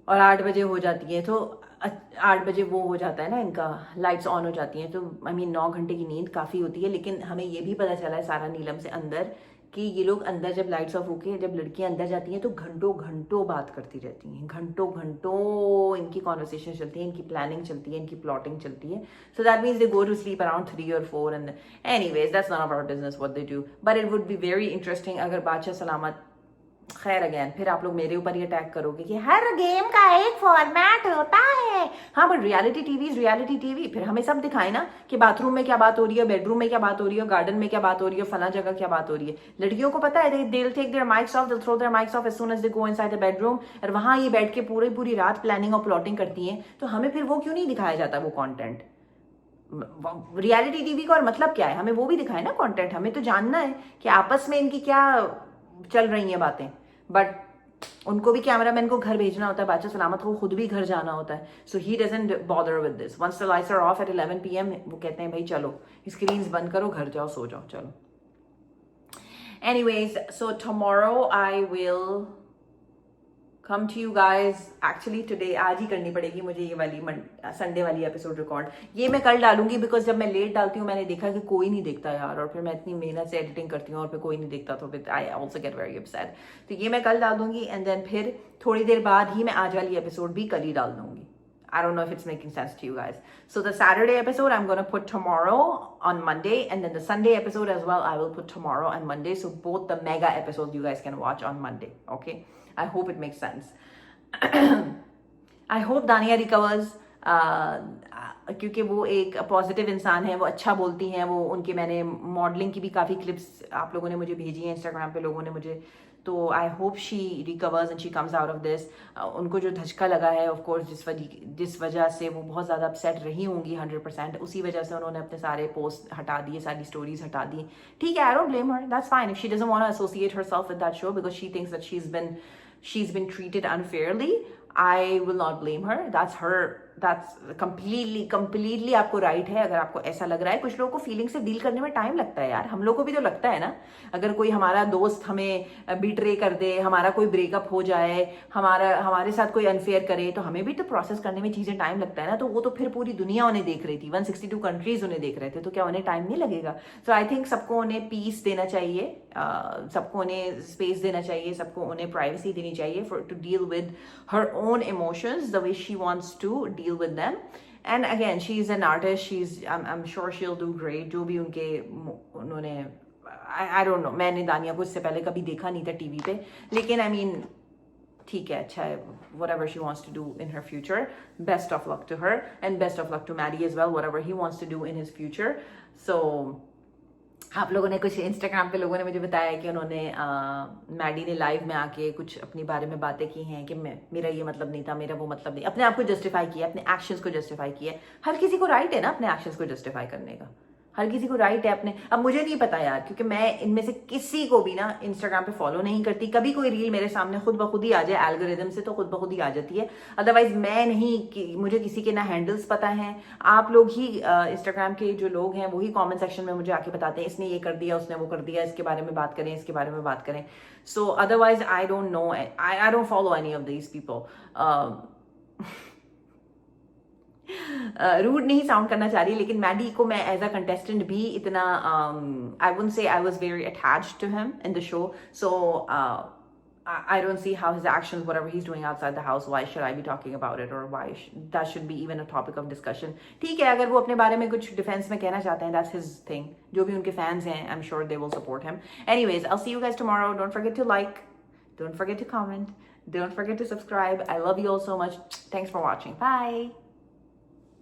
A: और 8 बजे हो जाती है, तो 8 बजे वो हो जाता है ना, इनका लाइट्स ऑन हो जाती हैं। तो आई मीन 9 घंटे की नींद काफ़ी होती है। लेकिन हमें ये भी पता चला है सारा नीलम से अंदर, कि ये लोग अंदर जब लाइट्स ऑफ होके, जब लड़कियां अंदर जाती हैं तो घंटों घंटों बात करती रहती हैं, घंटों घंटों इनकी कॉन्वर्सेशन चलती है, इनकी प्लानिंग चलती है, इनकी प्लॉटिंग चलती है। So that means they go to sleep around 3 or 4 and anyways that's not our business what they do, but it would be very interesting अगर बादशाह सलामत, खैर अगेन फिर आप लोग मेरे ऊपर ही अटैक करोगे कि हर गेम का एक फॉर्मेट होता है। हाँ but reality TV is reality TV. फिर हमें सब दिखाए ना कि बाथरूम में क्या बात हो रही है, बेडरूम में क्या बात हो रही है, गार्डन में क्या बात हो रही है, फला जगह क्या बात हो रही है। लड़कियों को पता है, they will take their mics off, they will throw their mics off as soon as they go inside the bedroom, और वहां ये बैठ के पूरी पूरी रात प्लानिंग और प्लॉटिंग करती हैं। तो हमें फिर वो क्यों नहीं दिखाया जाता वो कंटेंट? रियलिटी टीवी का और मतलब क्या है? हमें वो भी दिखाए ना कंटेंट। हमें तो जानना है कि आपस में इनकी क्या चल रही हैं बातें। बट उनको भी कैमरामैन को घर भेजना होता है, बादशाह सलामत को खुद भी घर जाना होता है। So he doesn't bother with this. Once the lights are off at 11 PM, वो कहते हैं भाई चलो स्क्रीन्स बंद करो, घर जाओ, सो जाओ, चलो। Anyways, so tomorrow I will come to you guys. Actually today, आज ही करनी पड़ेगी मुझे ये वाली संडे वाली एपिसोड रिकॉर्ड। ये मैं कल डालूंगी, बिकॉज जब मैं लेट डालती हूँ मैंने देखा कि कोई नहीं देखता यार, और फिर मैं इतनी मेहनत से एडिटिंग करती हूँ और फिर कोई नहीं देखता, तो फिर I also get very upset. तो ये मैं कल डाल दूंगी, एंड देन फिर थोड़ी देर बाद ही मैं आज वाली एपिसोड भी कल ही डाल दूंगी। I don't know if it's making sense to you guys. So the Saturday episode I'm going to put tomorrow on Monday, and then the Sunday episode as well I will put tomorrow and Monday. So both the mega episodes you guys can watch on Monday. Okay? I hope it makes sense. I hope Dania recovers, क्योंकि वो एक पॉजिटिव इंसान है, वो अच्छा बोलती हैं। वो उनके मैंने मॉडलिंग की भी काफ़ी क्लिप्स आप लोगों ने मुझे भेजी हैं, इंस्टाग्राम पे लोगों ने मुझे। तो I hope she recovers and she comes out of this. उनको जो धचका लगा है ऑफ कोर्स, जिस वजह से वो बहुत ज़्यादा अपसेट रही होंगी 100%, उसी वजह से उन्होंने अपने सारे पोस्ट हटा दिए, सारी स्टोरीज हटा दी। ठीक है, I don't blame her, that's fine if she doesn't want to associate herself with that show because she thinks that she's been treated unfairly. I will not blame her. That's her. That's completely आपको राइट है अगर आपको ऐसा लग रहा है। कुछ लोगों को फीलिंग से डील करने में टाइम लगता है यार, हम लोगों को भी तो लगता है ना। अगर कोई हमारा दोस्त हमें बिट्रे कर दे, हमारा कोई ब्रेकअप हो जाए, हमारे साथ कोई अनफेयर करे, तो हमें भी तो प्रोसेस करने में चीजें टाइम लगता है ना। तो वो तो फिर पूरी दुनिया उन्हें देख रही थी, 162 कंट्रीज उन्हें देख रहे थे, तो क्या उन्हें टाइम नहीं लगेगा? सो आई थिंक सबको उन्हें पीस देना चाहिए, सबको उन्हें स्पेस देना चाहिए, सबको उन्हें प्राइवेसी देनी चाहिए to deal with her own emotions the way she wants to deal with them, and again she is an artist, she is I am sure she will do great. जो भी उनके उन्होंने आई डोंट नो, मैंने दानिया को इससे पहले कभी देखा नहीं था टीवी पे, लेकिन आई मीन ठीक है, अच्छा है, whatever she wants to do in her future, best of luck to her and best of luck to Maddie as well, whatever he wants to do in his future. So आप लोगों ने कुछ इंस्टाग्राम पे लोगों ने मुझे बताया कि उन्होंने मैडी ने लाइव में आके कुछ अपने बारे में बातें की हैं कि मेरा ये मतलब नहीं था, मेरा वो मतलब नहीं, अपने आप को जस्टिफाई किया, अपने एक्शंस को जस्टिफाई किया। हर किसी को राइट है ना अपने एक्शंस को जस्टिफाई करने का, हर किसी को राइट है अपने। अब मुझे नहीं पता यार, क्योंकि मैं इनमें से किसी को भी ना इंस्टाग्राम पे फॉलो नहीं करती। कभी कोई रील मेरे सामने खुद ब खुद ही आ जाए, एल्गोरिदम से तो खुद ब खुद ही आ जाती है, अदरवाइज मैं नहीं, मुझे किसी के ना हैंडल्स पता हैं। आप लोग ही इंस्टाग्राम के जो लोग हैं वही कमेंट सेक्शन में मुझे आके बताते हैं इसने ये कर दिया, उसने वो कर दिया, इसके बारे में बात करें, इसके बारे में बात करें। So otherwise I don't know, I don't follow any of these people. Rude नहीं साउंड करना चाह रही, लेकिन मैडी को मैं एज अ कंटेस्टेंट भी इतना I wouldn't say I was very attached to him in the show, so I don't see how his actions, whatever he's doing outside the house, why should I be talking about it, or why that should be even a topic of discussion. ठीक है, अगर वो अपने बारे में कुछ डिफेंस में कहना चाहते हैं, that's his thing. जो भी उनके फैंस हैं, I'm sure they will support him. Anyways, I'll see you guys tomorrow. Don't forget to like, don't forget to comment, don't forget to subscribe. I love you all so much. Thanks for watching. Bye.